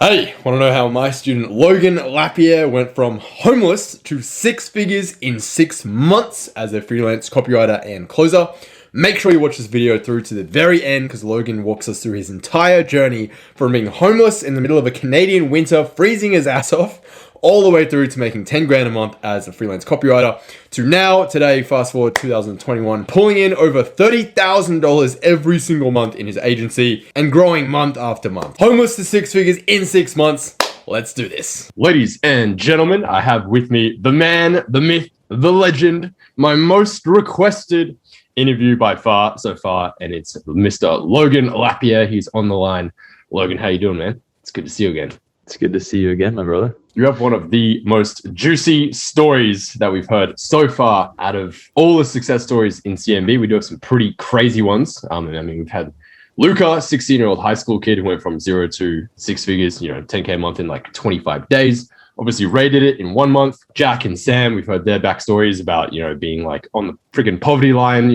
Hey, want to know how my student Logan Lapierre went from homeless to six figures in 6 months as a freelance copywriter and closer? Make sure you watch this video through to the very end because Logan walks us through his entire journey from being homeless in the middle of a Canadian winter, freezing his ass off, all the way through to making 10 grand a month as a freelance copywriter to now, today, fast forward 2021, pulling in over $30,000 every single month in his agency and growing month after month. Homeless to six figures in 6 months. Let's do this. Ladies and gentlemen, I have with me the man, the myth, the legend, my most requested interview by far so far, and it's Mr. Logan Lapierre. He's on the line. Logan, how you doing, man? It's good to see you again. It's good to see you again, my brother. You have one of the most juicy stories that we've heard so far out of all the success stories in CMB. We do have some pretty crazy ones. We've had Luca, 16-year-old high school kid who went from 0 to 6 figures, 10K a month in like 25 days. Obviously, Ray did it in 1 month. Jack and Sam, we've heard their backstories about, being like on the freaking poverty line,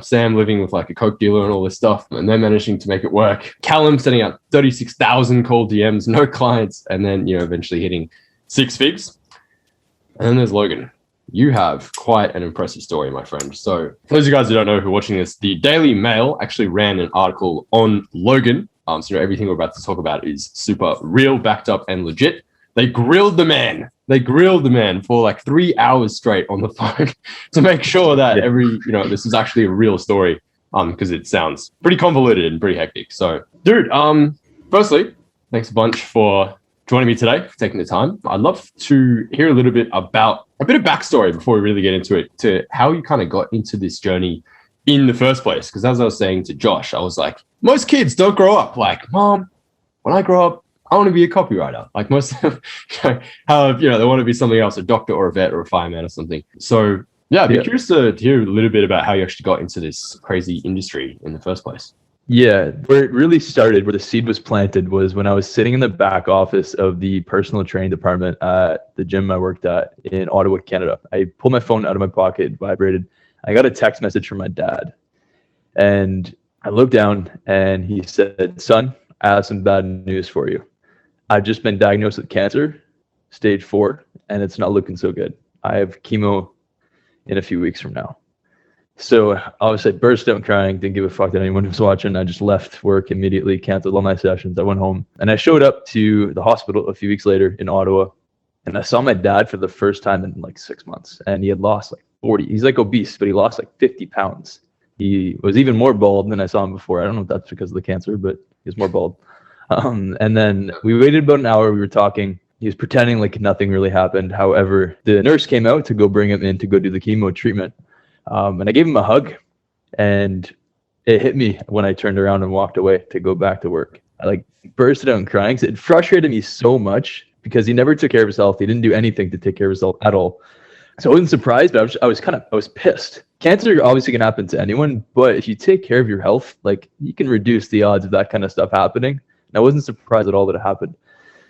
Sam living with like a coke dealer and all this stuff, and they're managing to make it work. Callum sending out 36,000 cold DMs, no clients, and then, eventually hitting 6 figs. And then there's Logan. You have quite an impressive story, my friend. So for those of you guys who don't know who are watching this, the Daily Mail actually ran an article on Logan. So everything we're about to talk about is super real, backed up, and legit. They grilled the man. For like 3 hours straight on the phone to make sure that this is actually a real story. Because it sounds pretty convoluted and pretty hectic. So, dude, firstly, thanks a bunch for joining me today, for taking the time. I'd love to hear a little bit about a bit of backstory before we really get into it, to how you kind of got into this journey in the first place. Because as I was saying to Josh, I was like, most kids don't grow up like, Mom, when I grow up, I want to be a copywriter. Like most of them they want to be something else, a doctor or a vet or a fireman or something. So yeah, I'd be curious to hear a little bit about how you actually got into this crazy industry in the first place. Yeah, where it really started, where the seed was planted, was when I was sitting in the back office of the personal training department at the gym I worked at in Ottawa, Canada. I pulled my phone out of my pocket, vibrated. I got a text message from my dad. And I looked down and he said, "Son, I have some bad news for you. I've just been diagnosed with cancer, stage 4, and it's not looking so good. I have chemo in a few weeks from now." So obviously I burst out crying, didn't give a fuck that anyone was watching. I just left work immediately, canceled all my sessions. I went home and I showed up to the hospital a few weeks later in Ottawa, and I saw my dad for the first time in like 6 months, and he had lost like 40. He's like obese, but he lost like 50 pounds. He was even more bald than I saw him before. I don't know if that's because of the cancer, but he was more bald. And then we waited about an hour. We were talking. He was pretending like nothing really happened. However, the nurse came out to go bring him in to go do the chemo treatment. And I gave him a hug, and it hit me when I turned around and walked away to go back to work. I like bursted out crying. It frustrated me so much because he never took care of himself. He didn't do anything to take care of himself at all. So I wasn't surprised, but I was pissed. Cancer obviously can happen to anyone, but if you take care of your health, like you can reduce the odds of that kind of stuff happening. And I wasn't surprised at all that it happened.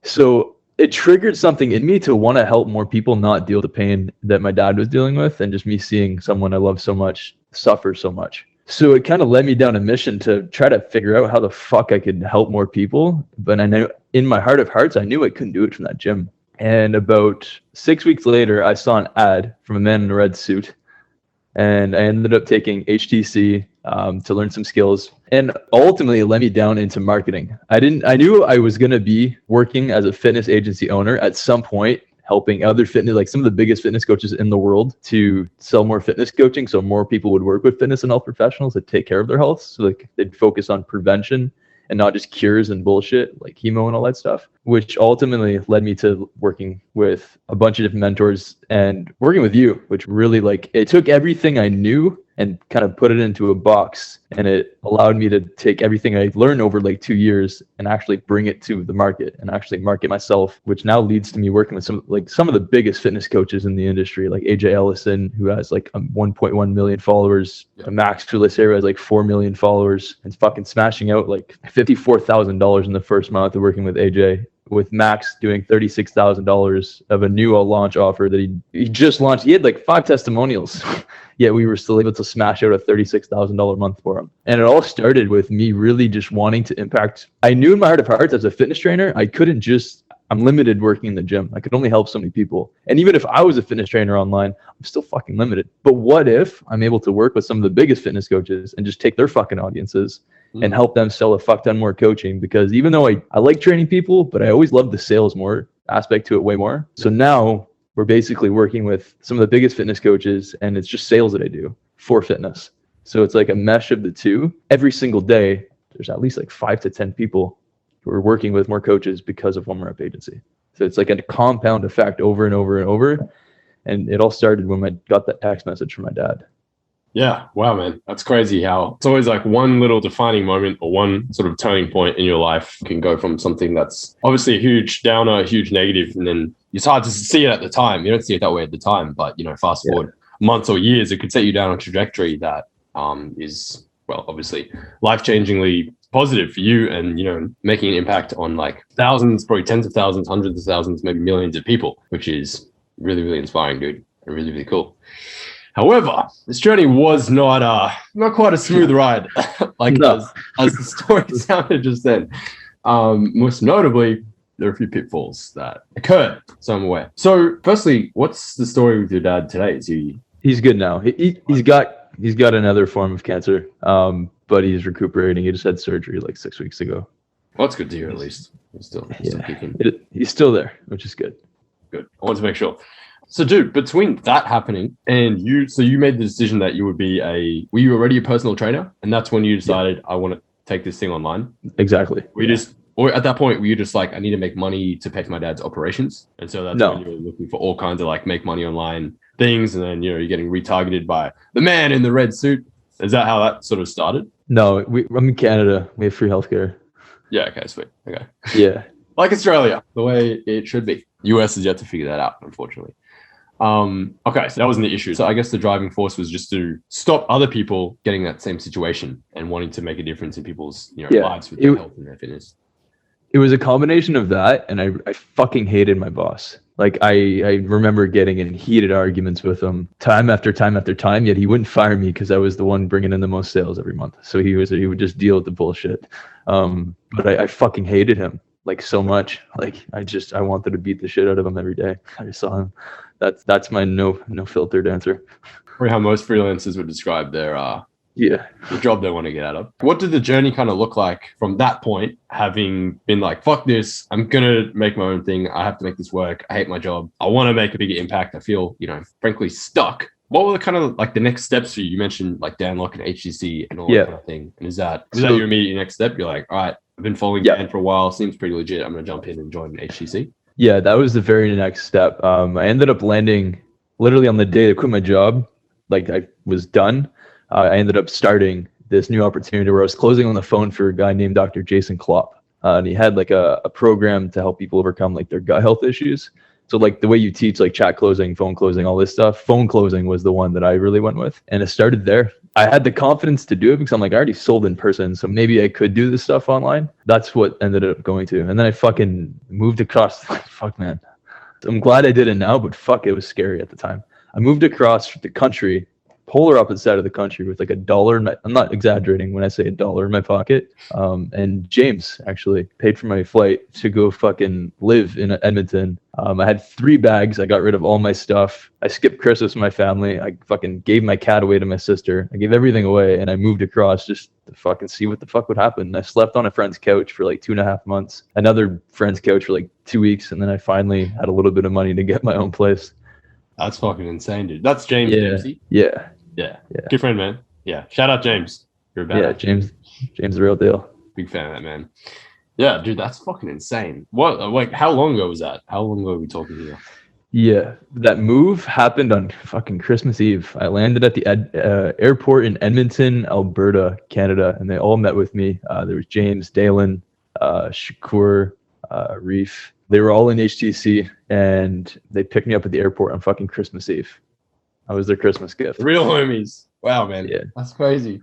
So it triggered something in me to want to help more people not deal with the pain that my dad was dealing with, and just me seeing someone I love so much suffer so much. So it kind of led me down a mission to try to figure out how the fuck I could help more people. But I know in my heart of hearts, I knew I couldn't do it from that gym. And about 6 weeks later, I saw an ad from a man in a red suit, and I ended up taking HTC to learn some skills, and ultimately it led me down into marketing. I knew I was going to be working as a fitness agency owner at some point, helping other fitness, like some of the biggest fitness coaches in the world, to sell more fitness coaching, so more people would work with fitness and health professionals that take care of their health, so like they'd focus on prevention and not just cures and bullshit like chemo and all that stuff, which ultimately led me to working with a bunch of different mentors and working with you, which really it took everything I knew and kind of put it into a box, and it allowed me to take everything I learned over like 2 years and actually bring it to the market and actually market myself, which now leads to me working with some of the biggest fitness coaches in the industry, like AJ Ellison, who has like 1.1 million followers. Max Fulisera has like 4 million followers and fucking smashing out like $54,000 in the first month of working with AJ with Max doing $36,000 of a new launch offer that he just launched. He had like 5 testimonials, yet we were still able to smash out a $36,000 month for him. And it all started with me really just wanting to impact. I knew in my heart of hearts as a fitness trainer, I'm limited working in the gym. I could only help so many people. And even if I was a fitness trainer online, I'm still fucking limited. But what if I'm able to work with some of the biggest fitness coaches and just take their fucking audiences and help them sell a fuck ton more coaching? Because even though I like training people, but I always love the sales more aspect to it way more. So now we're basically working with some of the biggest fitness coaches, and it's just sales that I do for fitness. So it's like a mesh of the two. Every single day, there's at least like 5 to 10 people who are working with more coaches because of One More Up Agency. So it's like a compound effect over and over and over. And it all started when I got that text message from my dad. Yeah. Wow, man. That's crazy how it's always like one little defining moment or one sort of turning point in your life can go from something that's obviously a huge downer, a huge negative, and then it's hard to see it at the time. You don't see it that way at the time, but, you know, fast forward months or years, it could set you down a trajectory that is, well, obviously life-changingly positive for you and, you know, making an impact on like thousands, probably tens of thousands, hundreds of thousands, maybe millions of people, which is really, really inspiring, dude, and really, really cool. However, this journey was not quite a smooth ride, like as the story sounded just then. Most notably, there are a few pitfalls that occurred, so I'm aware. So, firstly, what's the story with your dad today? Is he's good now. He's got another form of cancer, but he's recuperating. He just had surgery like 6 weeks ago. Well, that's good to hear. At least he's still kicking. He's still there, which is good. Good. I want to make sure. So, dude, between that happening and you made the decision that you would be were you already a personal trainer? And that's when you decided, I want to take this thing online? Exactly. Or at that point, were you just like, I need to make money to pay for my dad's operations? And so that's when you were looking for all kinds of like make money online things. And then, you know, you're getting retargeted by the man in the red suit. Is that how that sort of started? No, I'm in Canada. We have free healthcare. Yeah. Okay. Sweet. Okay. Yeah. Like Australia, the way it should be. US is yet to figure that out, unfortunately. Okay, so that wasn't the issue. So I guess the driving force was just to stop other people getting that same situation and wanting to make a difference in people's lives with their health and their fitness. It was a combination of that, and I fucking hated my boss. Like I remember getting in heated arguments with him time after time after time, yet he wouldn't fire me because I was the one bringing in the most sales every month. So he would just deal with the bullshit. But I fucking hated him like so much. Like I wanted to beat the shit out of him every day. I just saw him. That's my no filtered answer. Or how most freelancers would describe their the job they want to get out of. What did the journey kind of look like from that point, having been like, fuck this, I'm gonna make my own thing, I have to make this work, I hate my job, I want to make a bigger impact, I feel, you know, frankly stuck. What were the kind of like the next steps for you? You mentioned like Danlock and HTC and all that kind of thing. And is that your immediate next step? You're like, all right, I've been following Dan for a while, seems pretty legit, I'm gonna jump in and join HTC. Yeah, that was the very next step. I ended up landing literally on the day I quit my job. Like I was done. I ended up starting this new opportunity where I was closing on the phone for a guy named Dr. Jason Klopp. And he had like a program to help people overcome like their gut health issues. So like the way you teach like chat closing, phone closing, all this stuff, phone closing was the one that I really went with. And it started there. I had the confidence to do it because I'm like, I already sold in person, so maybe I could do this stuff online. That's what ended up going to. And then I fucking moved across. Fuck, man. I'm glad I did it now, but fuck, it was scary at the time. I moved across the country, polar opposite side of the country, with like $1 I'm not exaggerating when I say $1 in my pocket. And James actually paid for my flight to go fucking live in Edmonton. I had 3 bags. I got rid of all my stuff. I skipped Christmas with my family. I fucking gave my cat away to my sister. I gave everything away, and I moved across just to fucking see what the fuck would happen. I slept on a friend's couch for like 2.5 months, another friend's couch for like 2 weeks, and then I finally had a little bit of money to get my own place. That's fucking insane, dude. That's James Dempsey. Yeah. Good friend, man. Yeah. Shout out James. You're a badass. Yeah, James the real deal. Big fan of that, man. Yeah, dude, that's fucking insane. What, like, how long ago was that? How long ago are we talking here? Yeah, that move happened on fucking Christmas Eve. I landed at the airport in Edmonton, Alberta, Canada, and they all met with me. There was James, Dalen, Shakur, Reef. They were all in HTC, and they picked me up at the airport on fucking Christmas Eve. I was their Christmas gift. Real homies. Wow, man. Yeah. That's crazy.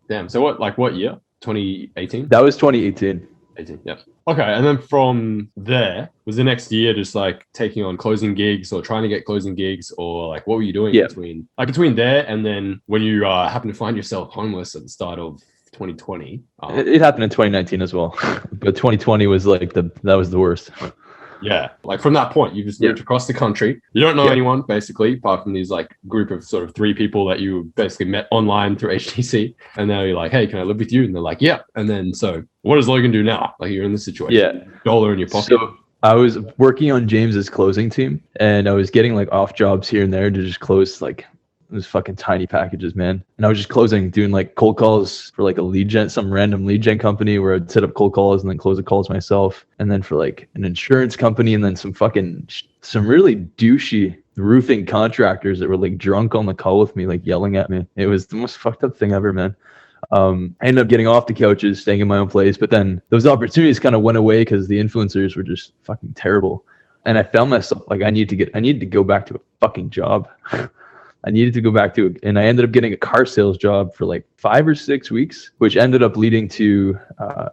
Damn. So what year? 2018? That was 2018. 18, yeah. Okay, and then from there, was the next year just like taking on closing gigs or trying to get closing gigs, or like what were you doing between there and then when you happened to find yourself homeless at the start of 2020? It happened in 2019 as well, but 2020 was like that was the worst. Yeah, like from that point, you just moved across the country. You don't know anyone, basically, apart from these like group of sort of 3 people that you basically met online through HTC. And now you're like, hey, can I live with you? And they're like, yeah. And then so what does Logan do now? Like you're in this situation. Yeah. Dollar in your pocket. So I was working on James's closing team, and I was getting like off jobs here and there to just close like those fucking tiny packages, man. And I was just doing like cold calls for like a lead gen, some random lead gen company where I'd set up cold calls and then close the calls myself. And then for like an insurance company, and then some really douchey roofing contractors that were like drunk on the call with me, like yelling at me. It was the most fucked up thing ever, man. I ended up getting off the couches, staying in my own place, but then those opportunities kind of went away because the influencers were just fucking terrible. And I found myself like I need to go back to a fucking job. I needed to go back to it, and I ended up getting a car sales job for like 5 or 6 weeks, which ended up leading to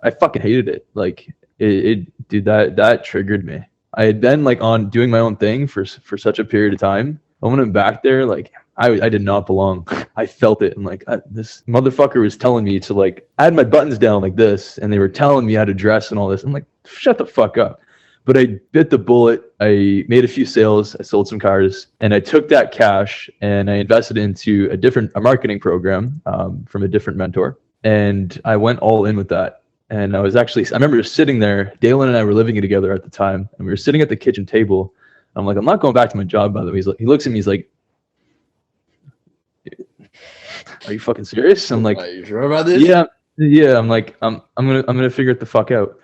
I fucking hated it. Like dude, that triggered me. I had been like on doing my own thing for such a period of time. I went back there, like I did not belong. I felt it, and like this motherfucker was telling me to like I had my buttons down like this, and they were telling me how to dress and all this. I'm like, shut the fuck up. But I bit the bullet. I made a few sales. I sold some cars, and I took that cash and I invested into a marketing program from a different mentor. And I went all in with that. And I remember just sitting there. Dalen and I were living together at the time, and we were sitting at the kitchen table. I'm like, I'm not going back to my job, by the way. He looks at me. He's like, "Are you fucking serious?" I'm like, "Are you sure about this?" Yeah. I'm like, I'm gonna figure it the fuck out.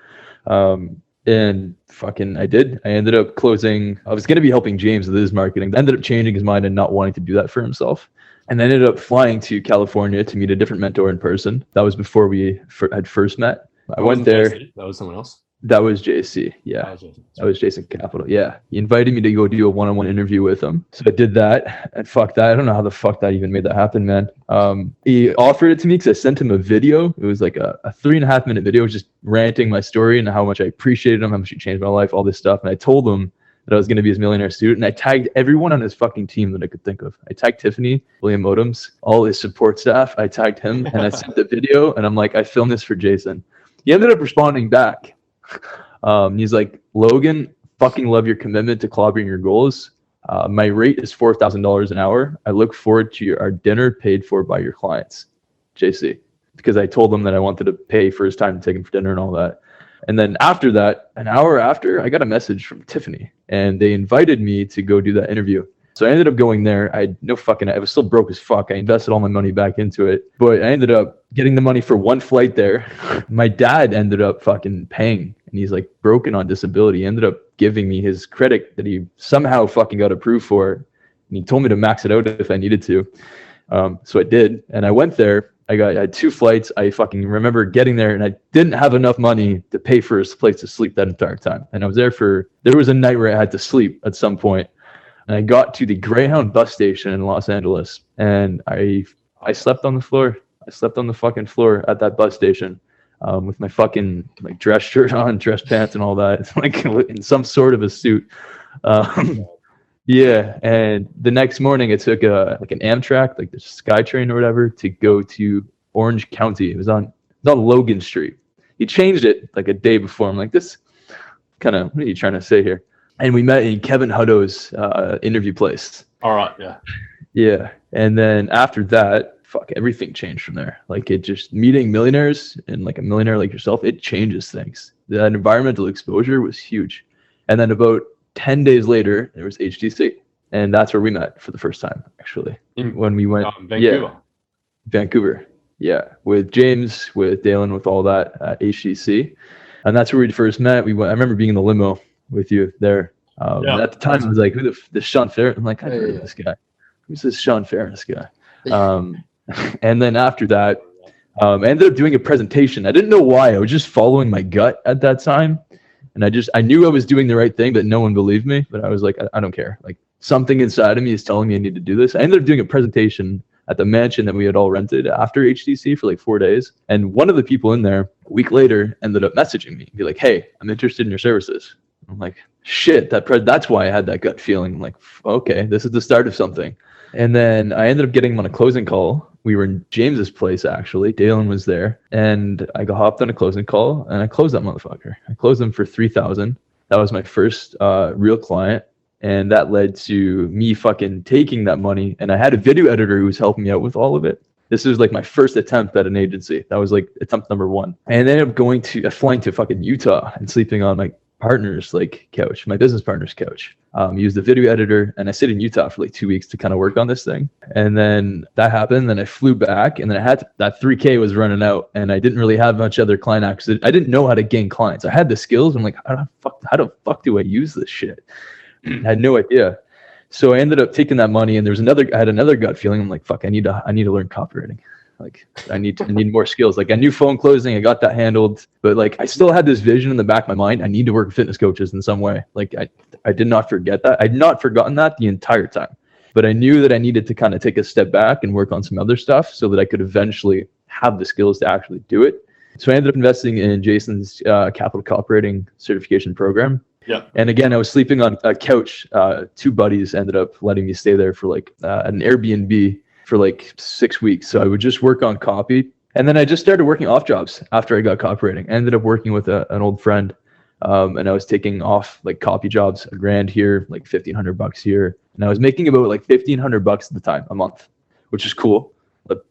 And fucking I did. I ended up closing. I was going to be helping James with his marketing. I ended up changing his mind and not wanting to do that for himself. And I ended up flying to California to meet a different mentor in person. That was before we had first met. I went there. That was someone else? That was JC. Yeah. That was Jason Capital. Yeah. He invited me to go do a one-on-one interview with him. So I did that, and fuck that. I don't know how the fuck that even made that happen, man. He offered it to me because I sent him a video. It was like a 3.5 minute video, just ranting my story and how much I appreciated him, how much he changed my life, all this stuff. And I told him that I was going to be his millionaire student. And I tagged everyone on his fucking team that I could think of. I tagged Tiffany, William Modems, all his support staff. I tagged him, and I sent the video, and I'm like, I filmed this for Jason. He ended up responding back. He's like, Logan, fucking love your commitment to clobbering your goals. My rate is $4,000 an hour. I look forward to our dinner paid for by your clients, JC, because I told him that I wanted to pay for his time to take him for dinner and all that. And then after that, an hour after, I got a message from Tiffany, and they invited me to go do that interview. So I ended up going there. I was still broke as fuck. I invested all my money back into it, but I ended up getting the money for one flight there. My dad ended up fucking paying, and he's like broken on disability. He ended up giving me his credit that he somehow fucking got approved for. And he told me to max it out if I needed to. So I did. And I went there. I had 2 flights. I fucking remember getting there, and I didn't have enough money to pay for a place to sleep that entire time. And I was there there was a night where I had to sleep at some point. And I got to the Greyhound bus station in Los Angeles, and I slept on the floor. I slept on the fucking floor at that bus station with my fucking like dress shirt on, dress pants, and all that, like in some sort of a suit. Yeah, and the next morning I took an Amtrak, like the SkyTrain or whatever, to go to Orange County. It was on Logan Street. He changed it like a day before. I'm like, this kind of, what are you trying to say here? And we met in Kevin Hutto's interview place. All right, yeah. Yeah, and then after that, fuck, everything changed from there. Like it just meeting millionaires and like a millionaire like yourself, it changes things. That environmental exposure was huge. And then about 10 days later, there was HTC. And that's where we met for the first time, actually. When we went Vancouver. Yeah, Vancouver. Yeah, with James, with Dalen, with all that at HTC. And that's where we first met. I remember being in the limo with you there. At the time, I was like, who the Sean Ferres? I'm like, I've heard of this guy. Who's this Sean Ferres guy? And then after that, I ended up doing a presentation. I didn't know why. I was just following my gut at that time. And I knew I was doing the right thing, but no one believed me. But I was like, I don't care. Like something inside of me is telling me I need to do this. I ended up doing a presentation at the mansion that we had all rented after HTC for like 4 days. And one of the people in there a week later ended up messaging me, be like, hey, I'm interested in your services. I'm like, shit, that's why I had that gut feeling. I'm like, okay, this is the start of something. And then I ended up getting him on a closing call. We were in James's place, actually. Dalen was there. And I got hopped on a closing call and I closed that motherfucker. I closed him for $3,000. That was my first real client. And that led to me fucking taking that money. And I had a video editor who was helping me out with all of it. This was like my first attempt at an agency. That was like attempt number 1. And I ended up flying to fucking Utah and sleeping on my partner's like couch, my business partner's couch. Used the video editor, and I stayed in Utah for like 2 weeks to kind of work on this thing. And then that happened. Then I flew back, and then that 3K was running out, and I didn't really have much other client access. I didn't know how to gain clients. I had the skills. I'm like, how the fuck do I use this shit? I had no idea. So I ended up taking that money, and I had another gut feeling. I'm like, fuck, I need to learn copywriting. Like I need more skills. Like I knew phone closing, I got that handled, but like I still had this vision in the back of my mind. I need to work with fitness coaches in some way. Like I did not forget that. I'd not forgotten that the entire time, but I knew that I needed to kind of take a step back and work on some other stuff so that I could eventually have the skills to actually do it. So I ended up investing in Jason's capital copywriting certification program. Yeah. And again, I was sleeping on a couch. 2 buddies ended up letting me stay there for like an Airbnb for like 6 weeks. So I would just work on copy. And then I just started working off jobs after I got copywriting. I ended up working with an old friend. And I was taking off like copy jobs, $1,000 here, like $1,500 here. And I was making about like $1,500 at the time a month, which is cool.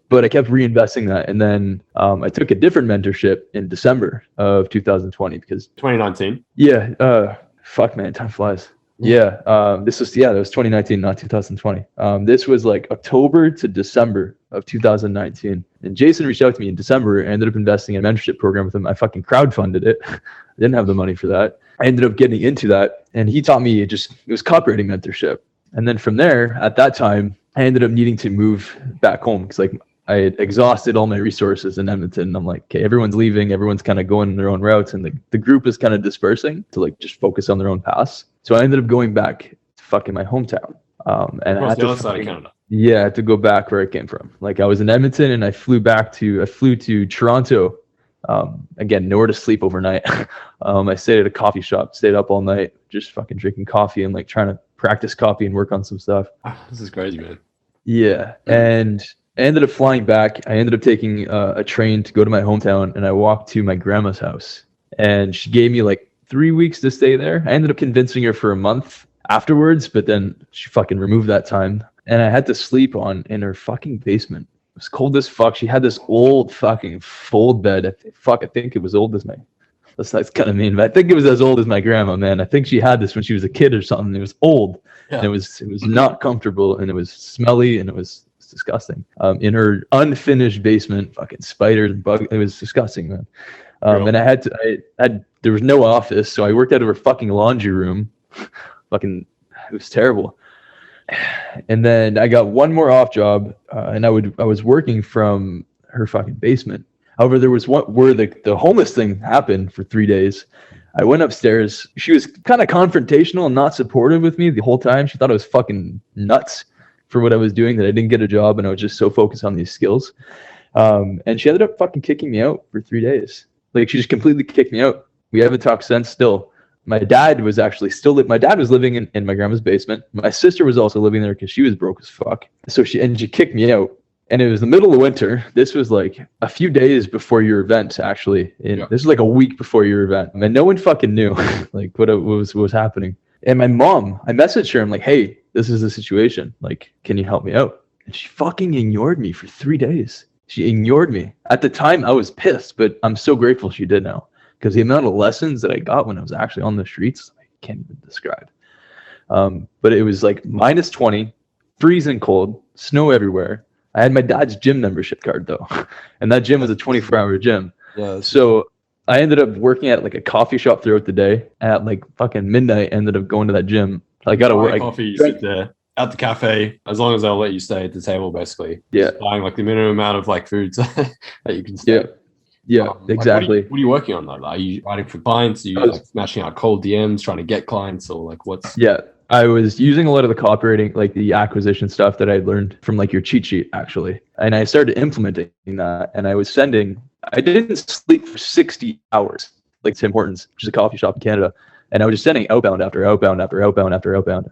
But I kept reinvesting that. And then I took a different mentorship in December of 2020 because 2019. Yeah. Fuck man, time flies. Yeah. That was 2019, not 2020. This was like October to December of 2019. And Jason reached out to me in December. I ended up investing in a mentorship program with him. I fucking crowdfunded it. I didn't have the money for that. I ended up getting into that. And he taught me it was copywriting mentorship. And then from there, at that time, I ended up needing to move back home because like I had exhausted all my resources in Edmonton. I'm like, okay, everyone's leaving. Everyone's kind of going their own routes. And the group is kind of dispersing to like just focus on their own paths. So I ended up going back to fucking my hometown. And I had the other side of Canada. Yeah, I had to go back where I came from. Like I was in Edmonton and I flew to Toronto. Again, nowhere to sleep overnight. I stayed at a coffee shop, stayed up all night, just fucking drinking coffee and like trying to practice copy and work on some stuff. This is crazy, man. Yeah. And I ended up flying back. I ended up taking a train to go to my hometown, and I walked to my grandma's house, and she gave me like 3 weeks to stay there. I ended up convincing her for a month afterwards, but then she fucking removed that time, and I had to sleep in her fucking basement. It was cold as fuck. She had this old fucking fold bed. I think it was old as my. That's kind of mean, but I think it was as old as my grandma, man. I think she had this when she was a kid or something. It was old, and it was not comfortable, and it was smelly, and it was disgusting. In her unfinished basement, fucking spiders and bugs. It was disgusting, man. And there was no office, so I worked out of her fucking laundry room. Fucking, it was terrible. And then I got one more off job, and I was working from her fucking basement. However, there was one where the homeless thing happened for 3 days. I went upstairs. She was kind of confrontational and not supportive with me the whole time. She thought I was fucking nuts for what I was doing, that I didn't get a job, and I was just so focused on these skills. And she ended up fucking kicking me out for 3 days. Like she just completely kicked me out. We haven't talked since still. My dad was actually my dad was living in my grandma's basement. My sister was also living there because she was broke as fuck. So she kicked me out. And it was the middle of winter. This was like a few days before your event, actually. This was like a week before your event. And no one fucking knew like what was happening. And my mom, I messaged her. I'm like, hey, this is the situation. Like, can you help me out? And she fucking ignored me for 3 days. She ignored me. At the time, I was pissed, but I'm so grateful she did now. Because the amount of lessons that I got when I was actually on the streets, I can't even describe. But it was like minus 20, freezing cold, snow everywhere. I had my dad's gym membership card though. And that gym was a 24-hour gym. Yeah. So I ended up working at like a coffee shop throughout the day. At like fucking midnight, I ended up going to that gym. I got to work. Coffee, you sit there at the cafe, as long as they'll let you stay at the table, basically. Yeah. Just buying like the minimum amount of like foods that you can stay. Yeah, exactly. Like, what are you working on though? Like, are you writing for clients? Are you like smashing out cold DMs, trying to get clients, or like what's? Yeah, I was using a lot of the copywriting, like the acquisition stuff that I learned from like your cheat sheet, actually. And I started implementing that. And I didn't sleep for 60 hours, like Tim Hortons, which is a coffee shop in Canada. And I was just sending outbound after outbound after outbound after outbound.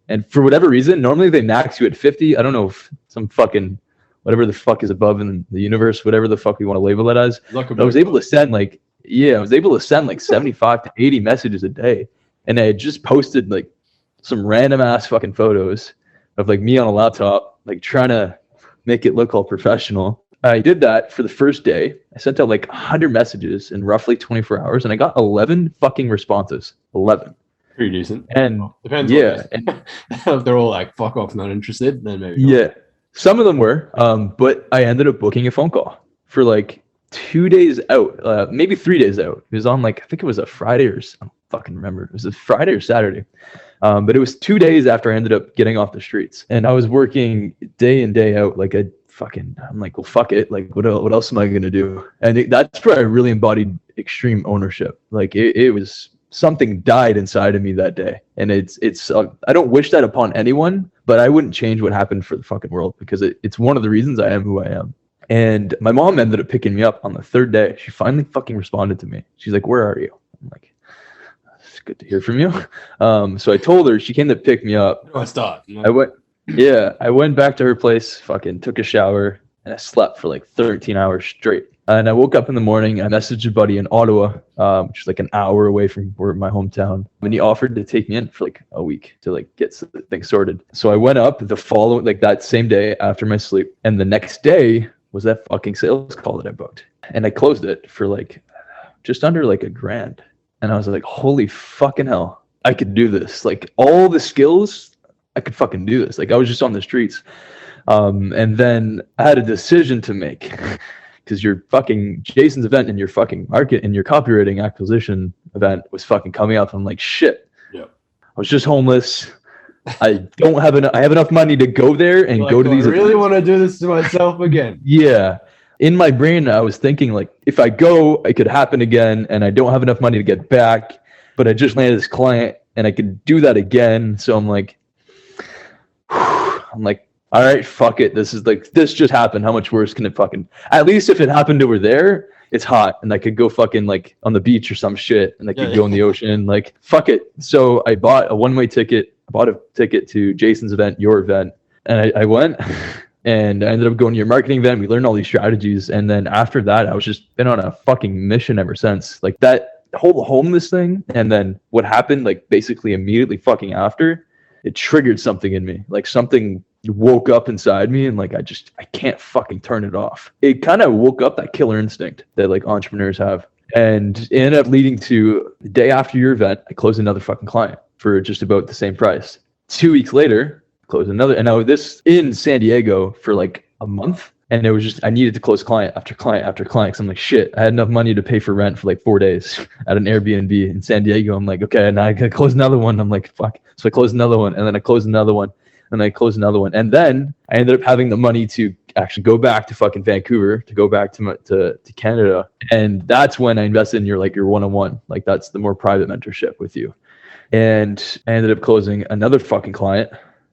And for whatever reason, normally they max you at 50. I don't know if some fucking whatever the fuck is above in the universe, whatever the fuck we want to label it as. I was able to send like 75 to 80 messages a day. And I had just posted like some random ass fucking photos of like me on a laptop, like trying to make it look all professional. I did that for the first day. I sent out like 100 messages in roughly 24 hours, and I got 11 fucking responses. 11. Pretty decent. And depends. Yeah, if they're all like "fuck off, not interested," then maybe. Yeah, some of them were. But I ended up booking a phone call for like 2 days out, maybe 3 days out. It was on like I think it was a Friday or I don't fucking remember. It was a Friday or Saturday. But it was 2 days after I ended up getting off the streets, and I was working day in day out like I'm like, well, fuck it. Like, what else am I going to do? And that's where I really embodied extreme ownership. Like it was something died inside of me that day. And it's I don't wish that upon anyone, but I wouldn't change what happened for the fucking world, because it's one of the reasons I am who I am. And my mom ended up picking me up on the third day. She finally fucking responded to me. She's like, where are you? I'm like, it's good to hear from you. So I told her. She came to pick me up. I start. I went back to her place, fucking took a shower, and I slept for like 13 hours straight. And I woke up in the morning, I messaged a buddy in Ottawa, which is like an hour away from my hometown. And he offered to take me in for like a week to like get things sorted. So I went up that same day after my sleep. And the next day was that fucking sales call that I booked. And I closed it for like just under like $1,000. And I was like, holy fucking hell, I could do this. Like all the skills, I could fucking do this. Like I was just on the streets. And then I had a decision to make, because your fucking Jason's event and your fucking market and your copywriting acquisition event was fucking coming up. I'm like, shit. Yeah. I was just homeless. I have enough money to go there and go to these. I really want to do this to myself again. Yeah. In my brain, I was thinking like, if I go, it could happen again, and I don't have enough money to get back, but I just landed this client and I could do that again. So I'm like, all right, fuck it. This just happened. How much worse can it fucking, at least if it happened over there, it's hot and I could go fucking like on the beach or some shit and I could go in the ocean, like fuck it. So I bought a one-way ticket. I bought a ticket to Jason's event, your event. And I went and I ended up going to your marketing event. We learned all these strategies. And then after that, I was just been on a fucking mission ever since. Like that whole homeless thing. And then what happened, like basically immediately fucking after, it triggered something in me. Like something woke up inside me and like I can't fucking turn it off. It kind of woke up that killer instinct that like entrepreneurs have. And it ended up leading to the day after your event, I closed another fucking client for just about the same price. 2 weeks later, closed another. And now this in San Diego for like a month. And it was just, I needed to close client after client after client. Cause I'm like, shit, I had enough money to pay for rent for like 4 days at an Airbnb in San Diego. I'm like, okay, now I gotta close another one. I'm like, fuck. So I closed another one, and then I closed another one, and I closed another one. And then I ended up having the money to actually go back to fucking Vancouver, to go back to Canada. And that's when I invested in your one-on-one. Like that's the more private mentorship with you. And I ended up closing another fucking client,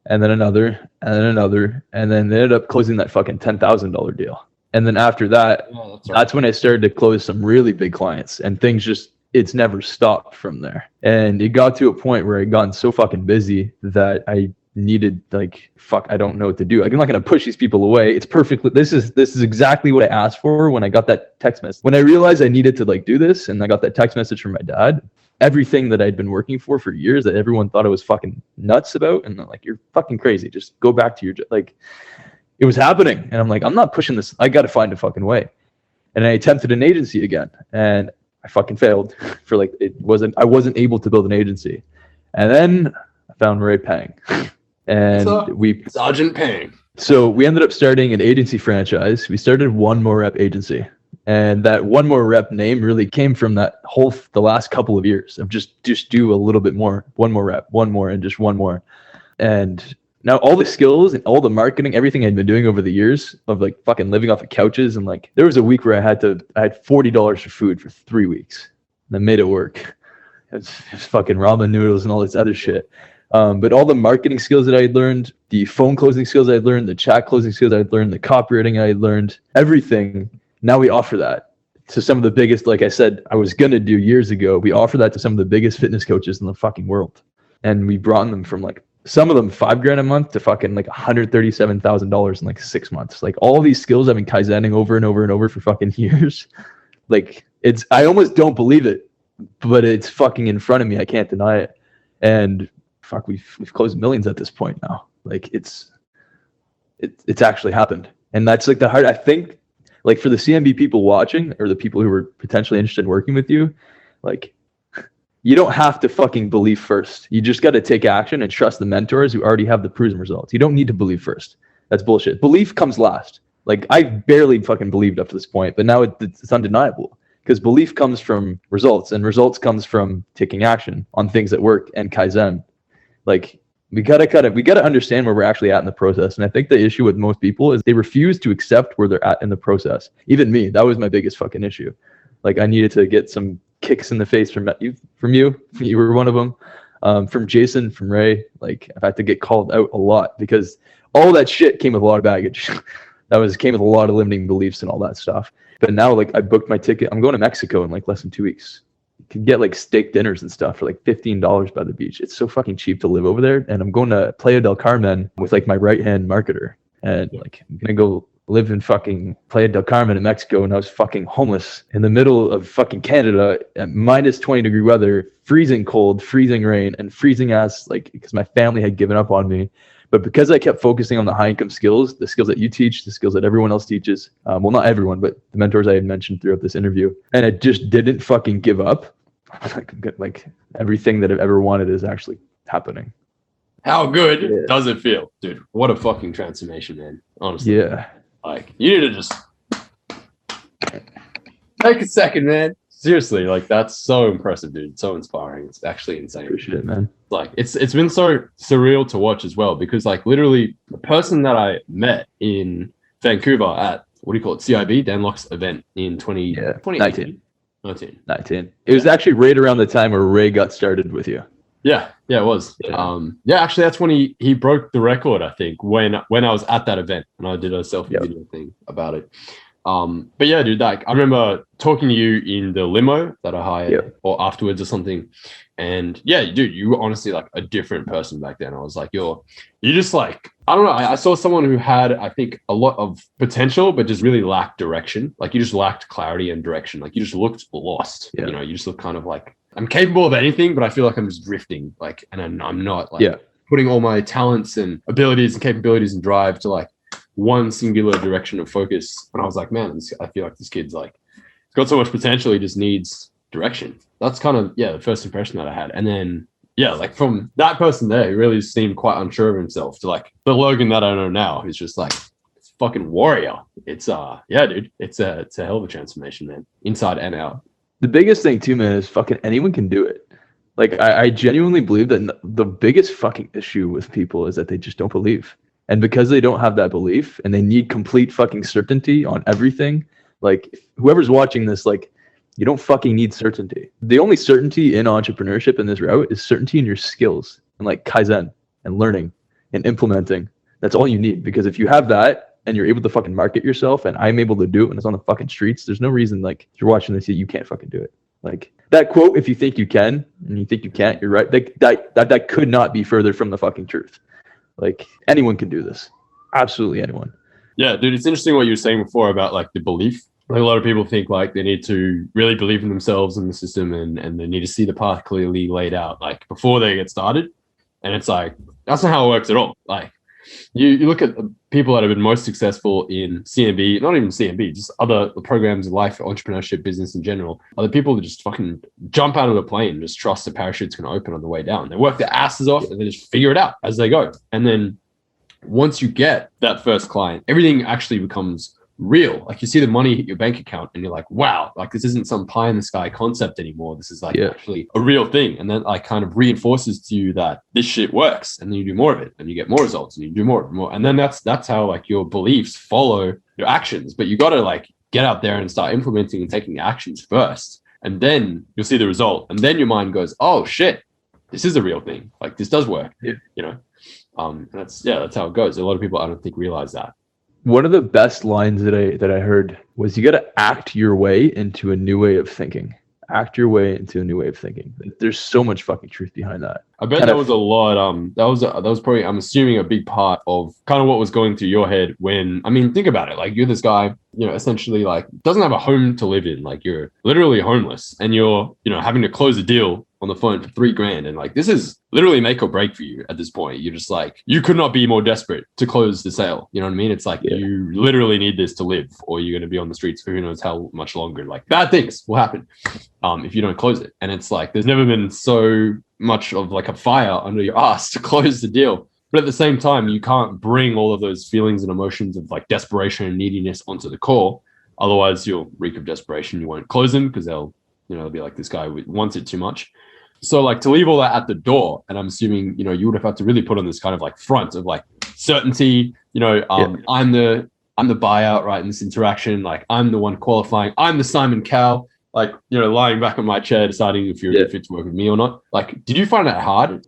and then another, and then another, and then they ended up closing that fucking $10,000 deal. And then after that, that's when I started to close some really big clients, and things just, it's never stopped from there. And it got to a point where I'd gotten so fucking busy that I needed like, fuck, I don't know what to do. I'm not going to push these people away. It's perfectly, this is exactly what I asked for when I got that text message. When I realized I needed to like do this, and I got that text message from my dad, everything that I'd been working for years that everyone thought I was fucking nuts about, and they're like, you're fucking crazy, just go back to your like, it was happening. And I'm like, I'm not pushing this. I got to find a fucking way. And I attempted an agency again, and I fucking failed for like, I wasn't able to build an agency. And then I found Ray Pang, and Sergeant Pang. So we ended up starting an agency franchise. We started One More Rep agency. And that One More Rep name really came from the last couple of years of just do a little bit more, one more rep, one more, and just one more. And now all the skills and all the marketing, everything I'd been doing over the years of like fucking living off of couches, and like there was a week where I had $40 for food for 3 weeks, and I made it work. It was fucking ramen noodles and all this other shit. But all the marketing skills that I had learned, the phone closing skills I had learned, the chat closing skills I had learned, the copywriting I had learned, everything. Now we offer that to some of the biggest, like I said, I was going to do years ago. We offer that to some of the biggest fitness coaches in the fucking world. And we brought them from like, some of them $5,000 a month to fucking like $137,000 in like 6 months. Like all these skills I've been kaizening over and over and over for fucking years. Like I almost don't believe it, but it's fucking in front of me. I can't deny it. And fuck, we've closed millions at this point now. Like it's actually happened. And that's like I think like for the CMB people watching, or the people who were potentially interested in working with you, like you don't have to fucking believe first. You just got to take action and trust the mentors who already have the proven results. You don't need to believe first. That's bullshit. Belief comes last. Like I barely fucking believed up to this point, but now it's undeniable, because belief comes from results, and results comes from taking action on things that work and Kaizen. Like we gotta understand where we're actually at in the process. And I think the issue with most people is they refuse to accept where they're at in the process. Even me, that was my biggest fucking issue. Like I needed to get some kicks in the face from you. You were one of them. From Jason, from Ray. Like I've had to get called out a lot, because all that shit came with a lot of baggage. Came with a lot of limiting beliefs and all that stuff. But now, like I booked my ticket. I'm going to Mexico in like less than 2 weeks. You can get like steak dinners and stuff for like $15 by the beach. It's so fucking cheap to live over there. And I'm going to Playa del Carmen with like my right hand marketer. And like I'm gonna go live in fucking Playa del Carmen in Mexico. And I was fucking homeless in the middle of fucking Canada at minus 20-degree weather, freezing cold, freezing rain, and freezing ass, like because my family had given up on me. But because I kept focusing on the high income skills, the skills that you teach, the skills that everyone else teaches, well, not everyone, but the mentors I had mentioned throughout this interview, and I just didn't fucking give up, like everything that I've ever wanted is actually happening. How good does it feel? Dude, what a fucking transformation, man. Honestly. Yeah. Like, you need to just take a second, man. Seriously, like that's so impressive, dude. So inspiring. It's actually insane. Appreciate it, man. Like it's been so surreal to watch as well, because like literally the person that I met in Vancouver at CIB, Dan Locke's event in 2019. It was actually right around the time where Ray got started with you. Yeah, it was. Yeah. Actually that's when he broke the record, I think, when I was at that event and I did a selfie video thing about it. But yeah, dude, like I remember talking to you in the limo that I hired or afterwards or something. And yeah, dude, you were honestly like a different person back then. I was like, you just like, I don't know. I saw someone who had, I think, a lot of potential, but just really lacked direction. Like you just lacked clarity and direction. Like you just looked lost. Yeah. You know, you just look kind of like, I'm capable of anything, but I feel like I'm just drifting. Like, and I'm not like putting all my talents and abilities and capabilities and drive to like one singular direction of focus. And I was like, man, I feel like this kid's like got so much potential. He just needs direction. That's kind of the first impression that I had. And then like from that person there who really seemed quite unsure of himself to like the Logan that I know now, who's just like fucking warrior. It's dude, it's a hell of a transformation, man, inside and out. The biggest thing too, man, is fucking anyone can do it. Like I genuinely believe that the biggest fucking issue with people is that they just don't believe. And because they don't have that belief and they need complete fucking certainty on everything, like whoever's watching this, like you don't fucking need certainty. The only certainty in entrepreneurship in this route is certainty in your skills and like Kaizen and learning and implementing. That's all you need. Because if you have that and you're able to fucking market yourself, and I'm able to do it when it's on the fucking streets, there's no reason like if you're watching this, you can't fucking do it. Like that quote, if you think you can and you think you can't, you're right. That could not be further from the fucking truth. Like anyone can do this. Absolutely anyone. Yeah, dude, it's interesting what you were saying before about like the belief. Like a lot of people think like they need to really believe in themselves and the system and they need to see the path clearly laid out like before they get started. And it's like, that's not how it works at all. Like you look at the people that have been most successful in CMB, not even CMB, just other programs in life, entrepreneurship, business in general, are the people that just fucking jump out of the plane, just trust the parachute's going to open on the way down. They work their asses off and they just figure it out as they go. And then once you get that first client, everything actually becomes real. Like you see the money hit your bank account and you're like, wow, like this isn't some pie in the sky concept anymore. This is like actually a real thing. And then like kind of reinforces to you that this shit works. And then you do more of it and you get more results and you do more and more. And then that's how like your beliefs follow your actions. But you got to like get out there and start implementing and taking actions first. And then you'll see the result. And then your mind goes, oh shit, this is a real thing. Like this does work, Yeah. you know? And that's how it goes. A lot of people, I don't think, realize that. One of the best lines that I heard was, you got to act your way into a new way of thinking. Act your way into a new way of thinking. There's so much fucking truth behind that. I bet that was a lot. That was probably, I'm assuming, a big part of kind of what was going through your head when, I mean, think about it. Like, you're this guy, you know, essentially like doesn't have a home to live in. Like, you're literally homeless, and you're, you know, having to close a deal on the phone for $3,000. And like, this is literally make or break for you at this point. You're just like, you could not be more desperate to close the sale. You know what I mean? It's like, you literally need this to live, or you're going to be on the streets for who knows how much longer. Like, bad things will happen if you don't close it. And it's like, there's never been so much of like a fire under your ass to close the deal. But at the same time, you can't bring all of those feelings and emotions of like desperation and neediness onto the call. Otherwise, you'll reek of desperation. You won't close them because they'll be like, this guy wants it too much. So like, to leave all that at the door, and I'm assuming, you know, you would have had to really put on this kind of like front of like certainty, you know, I'm the buyout, right, in this interaction. Like, I'm the one qualifying. I'm the Simon Cowell. Like, you know, lying back on my chair, deciding if you're fit to work with me or not. Like, did you find that hard?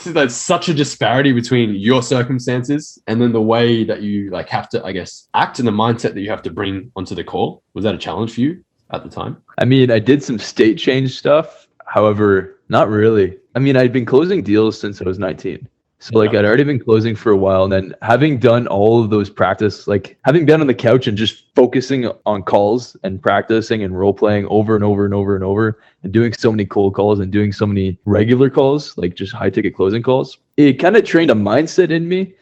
There's such a disparity between your circumstances and then the way that you like have to, I guess, act in the mindset that you have to bring onto the call. Was that a challenge for you at the time? I mean, I did some state change stuff. However, not really. I mean, I'd been closing deals since I was 19. So like, I'd already been closing for a while, and then having done all of those practice, like having been on the couch and just focusing on calls and practicing and role playing over and over and over and over, and doing so many cold calls and doing so many regular calls, like just high ticket closing calls, it kind of trained a mindset in me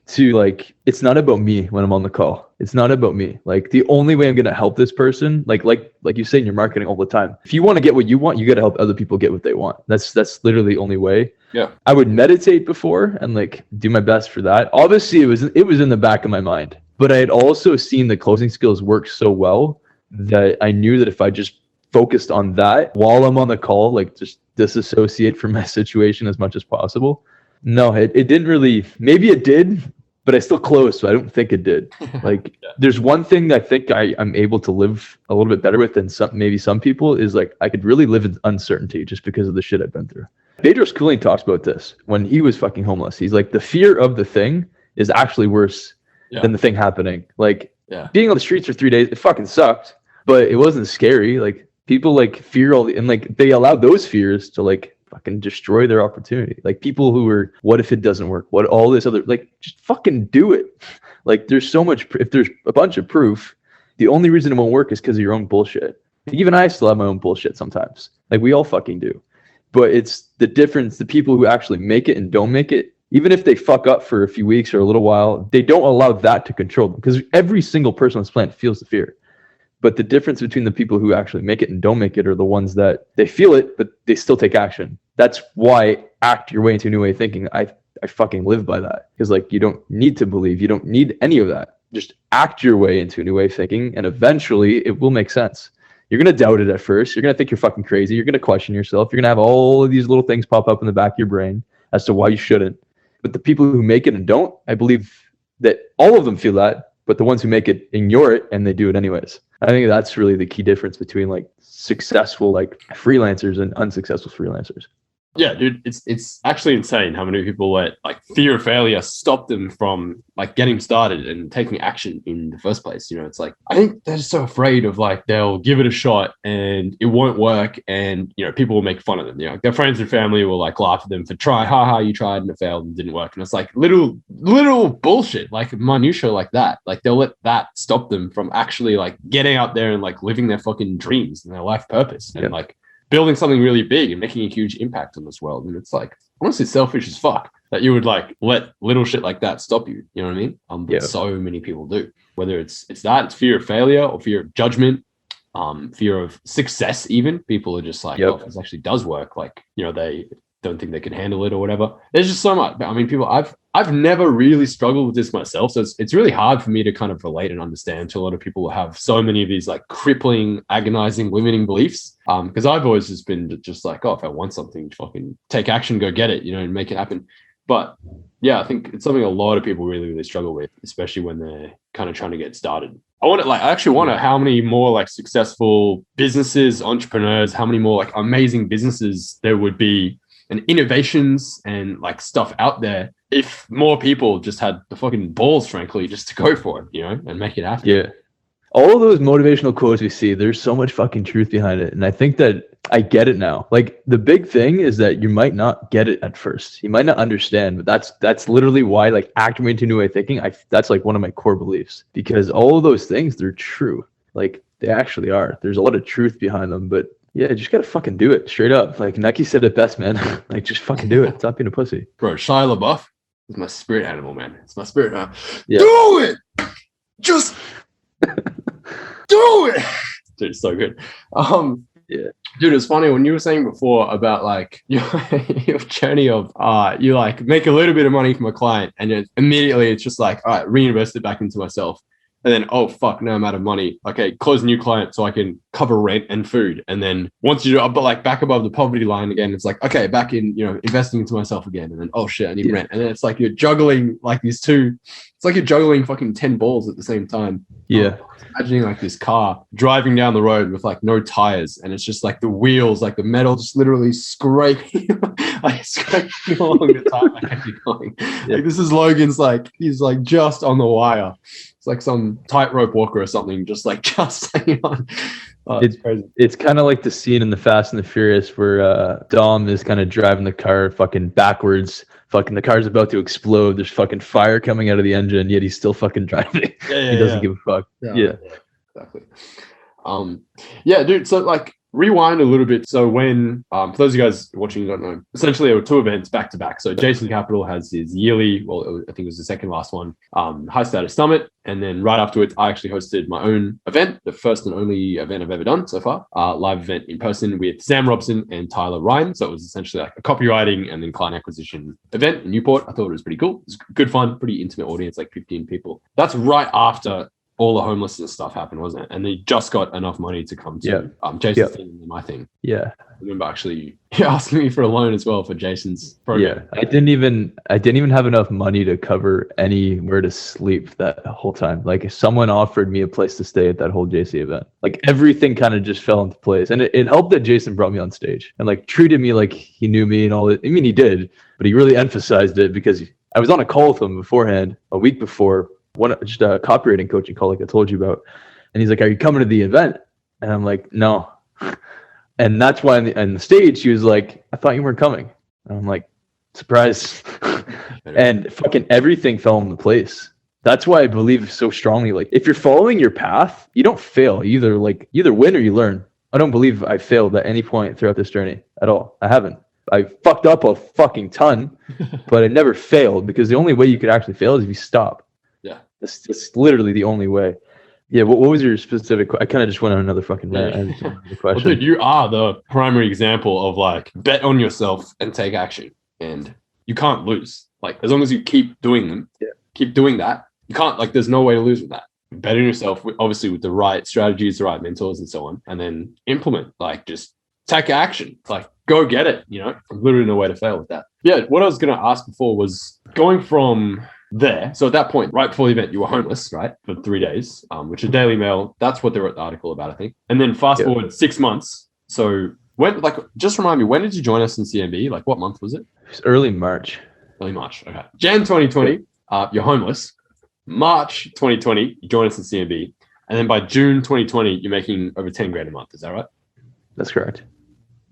to like, it's not about me when I'm on the call. It's not about me. Like, the only way I'm going to help this person, like you say in your marketing all the time, if you want to get what you want, you got to help other people get what they want. That's literally the only way. Yeah. I would meditate before and like do my best for that. Obviously it was in the back of my mind, but I had also seen the closing skills work so well that I knew that if I just focused on that while I'm on the call, like just disassociate from my situation as much as possible. No, it didn't really, maybe it did, but I still closed, so I don't think it did. Like, there's one thing that I think I'm able to live a little bit better with than some people is like, I could really live in uncertainty just because of the shit I've been through. Bedros Keuilian talks about this when he was fucking homeless. He's like, the fear of the thing is actually worse than the thing happening. Like, being on the streets for 3 days, it fucking sucked, but it wasn't scary. Like, people like fear and like they allow those fears to like fucking destroy their opportunity. Like, people who are, what if it doesn't work? What all this other, like, just fucking do it. Like, there's so much, if there's a bunch of proof, the only reason it won't work is because of your own bullshit. Even I still have my own bullshit sometimes. Like, we all fucking do. But it's the difference, the people who actually make it and don't make it, even if they fuck up for a few weeks or a little while, they don't allow that to control them, because every single person on this planet feels the fear. But the difference between the people who actually make it and don't make it are the ones that they feel it, but they still take action. That's why act your way into a new way of thinking. I fucking live by that, because like, you don't need to believe, you don't need any of that. Just act your way into a new way of thinking, and eventually it will make sense. You're going to doubt it at first. You're going to think you're fucking crazy. You're going to question yourself. You're going to have all of these little things pop up in the back of your brain as to why you shouldn't. But the people who make it and don't, I believe that all of them feel that, but the ones who make it ignore it and they do it anyways. I think that's really the key difference between like successful like freelancers and unsuccessful freelancers. Yeah, dude, it's actually insane how many people let like fear of failure stop them from like getting started and taking action in the first place. You know, it's like, I think they're just so afraid of like, they'll give it a shot and it won't work, and you know, people will make fun of them. You know, their friends and family will like laugh at them for try, haha, you tried and it failed and didn't work. And it's like little bullshit, like minutia like that. Like, they'll let that stop them from actually like getting out there and like living their fucking dreams and their life purpose and like building something really big and making a huge impact on this world. And it's like, honestly, selfish as fuck that you would like let little shit like that stop you. You know what I mean? But so many people do. Whether it's it's fear of failure or fear of judgment, fear of success. Even people are just like, oh, this actually does work. Like, you know, they don't think they can handle it or whatever. There's just so much. I mean, people, I've never really struggled with this myself. So it's really hard for me to kind of relate and understand to a lot of people who have so many of these like crippling, agonizing, limiting beliefs. Because I've always just been just like, oh, if I want something, fucking take action, go get it, you know, and make it happen. But yeah, I think it's something a lot of people really, really struggle with, especially when they're kind of trying to get started. I actually wonder how many more like successful businesses, entrepreneurs, how many more like amazing businesses there would be and innovations and like stuff out there if more people just had the fucking balls, frankly, just to go for it, you know, and make it happen. Yeah. All of those motivational quotes we see, there's so much fucking truth behind it. And I think that I get it now. Like the big thing is that you might not get it at first. You might not understand, but that's literally why like activating to new way of thinking, that's like one of my core beliefs, because all of those things, they're true. Like they actually are. There's a lot of truth behind them, but yeah, you just gotta fucking do it straight up. Like Nike said it best, man. Like just fucking do it. Stop being a pussy. Bro, Shia LaBeouf is my spirit animal, man. It's my spirit. Yeah. Do it. Just do it. Dude, it's so good. Yeah. Dude, it's funny when you were saying before about like your journey of you like make a little bit of money from a client and immediately it's just like, all right, reinvest it back into myself. And then, oh, fuck, now I'm out of money. Okay, close a new client so I can cover rent and food. And then once you do, but like back above the poverty line again, it's like, okay, back in, you know, investing into myself again. And then, oh shit, I need rent. And then it's like you're juggling like these two, it's like you're juggling fucking 10 balls at the same time. Yeah. Imagining like this car driving down the road with like no tires. And it's just like the wheels, like the metal just literally scraping, like scraping along the tire. Like, keep going. Yeah. Like this is Logan's like, he's like just on the wire. It's like some tightrope walker or something, just hanging on. It's crazy. It's kind of like the scene in the Fast and the Furious where Dom is kind of driving the car fucking backwards. Fucking the car's about to explode. There's fucking fire coming out of the engine, yet he's still fucking driving. He doesn't give a fuck. Yeah. Exactly. Yeah, dude. So like rewind a little bit. So when, for those of you guys watching who don't know, essentially there were two events back to back. So Jason Capital has his yearly, well, I think it was the second last one, High Status Summit. And then right afterwards, I actually hosted my own event, the first and only event I've ever done so far, live event in person with Sam Robson and Tyler Ryan. So it was essentially like a copywriting and then client acquisition event in Newport. I thought it was pretty cool. It was good fun, pretty intimate audience, like 15 people. That's right after all the homelessness stuff happened, wasn't it? And they just got enough money to come to Jason's thing and my thing. Yeah. I remember actually asking me for a loan as well for Jason's program. Yeah. I didn't even have enough money to cover anywhere to sleep that whole time. Like someone offered me a place to stay at that whole JC event. Like everything kind of just fell into place. And it helped that Jason brought me on stage and like treated me like he knew me and all that. I mean, he did, but he really emphasized it because I was on a call with him beforehand, a week before, just a copywriting coaching call like I told you about. And he's like, are you coming to the event? And I'm like, no. And that's why on the stage, he was like, I thought you weren't coming. And I'm like, surprise. And fucking everything fell into place. That's why I believe so strongly. Like if you're following your path, you don't fail. You either win or you learn. I don't believe I failed at any point throughout this journey at all. I haven't. I fucked up a fucking ton, but I never failed because the only way you could actually fail is if you stop. Yeah. That's literally the only way. Yeah, what was your specific? I kind of just went on another fucking rant. Well, dude, you are the primary example of like bet on yourself and take action, and you can't lose. Like as long as you keep doing them, keep doing that. You can't like. There's no way to lose with that. Bet on yourself, obviously with the right strategies, the right mentors, and so on, and then implement. Like just take action. Like go get it. You know, literally no way to fail with that. Yeah, what I was gonna ask before was going from there. So at that point, right before the event, you were homeless, right? For 3 days, which is Daily Mail. That's what they wrote the article about, I think. And then fast forward 6 months. So when, like, just remind me, when did you join us in CMB? Like what month was it? It was early March. Early March. Okay. Jan 2020, you're homeless. March 2020, you join us in CMB. And then by June 2020, you're making over 10 grand a month. Is that right? That's correct.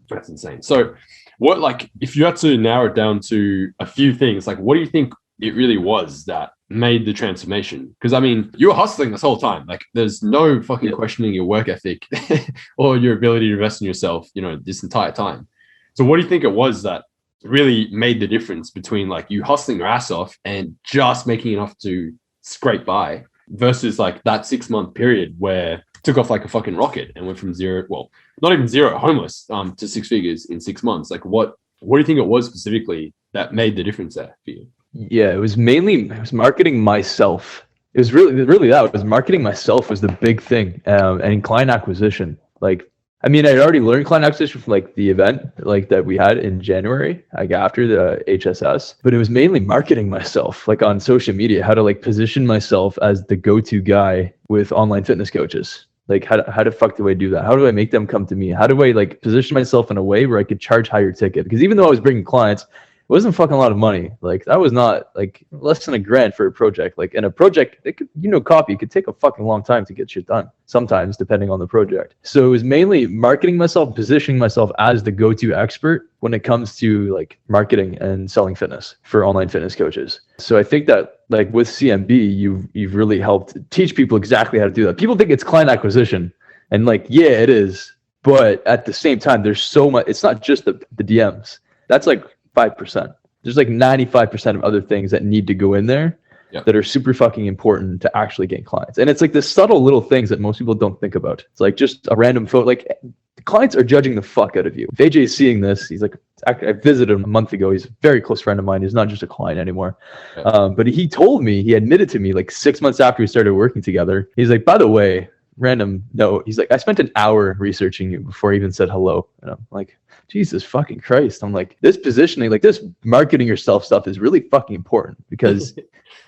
That's insane. So what, like, if you had to narrow it down to a few things, like what do you think it really was that made the transformation? Because I mean, you were hustling this whole time. Like there's no fucking questioning your work ethic or your ability to invest in yourself, you know, this entire time. So what do you think it was that really made the difference between like you hustling your ass off and just making enough to scrape by versus like that 6 month period where it took off like a fucking rocket and went from zero, well, not even zero, homeless, to 6 figures in 6 months? Like what do you think it was specifically that made the difference there for you? Yeah, it was marketing myself. It was really that. It was marketing myself was the big thing, and client acquisition. Like, I mean, I'd already learned client acquisition from like the event like that we had in January, like after the HSS. But it was mainly marketing myself, like on social media, how to like position myself as the go-to guy with online fitness coaches. Like how the fuck do I do that? How do I make them come to me? How do I like position myself in a way where I could charge higher ticket? Because even though I was bringing clients, it wasn't fucking a lot of money. Like that was not like less than $1,000 for a project. Like in a project, it could, copy, it could take a fucking long time to get shit done. Sometimes depending on the project. So it was mainly marketing myself, positioning myself as the go-to expert when it comes to like marketing and selling fitness for online fitness coaches. So I think that like with CMB, you've really helped teach people exactly how to do that. People think it's client acquisition, and like, yeah, it is. But at the same time, there's so much. It's not just the DMs. That's like 5%. There's like 95% of other things that need to go in there that are super fucking important to actually get clients. And it's like the subtle little things that most people don't think about. It's like just a random photo. Like clients are judging the fuck out of you. If AJ is seeing this, he's like, I visited him a month ago. He's a very close friend of mine. He's not just a client anymore. But he told me, he admitted to me like 6 months after we started working together. He's like, by the way, random note. He's like, I spent an hour researching you before I even said hello. And I'm like, Jesus fucking Christ. I'm like, this positioning, like this marketing yourself stuff is really fucking important because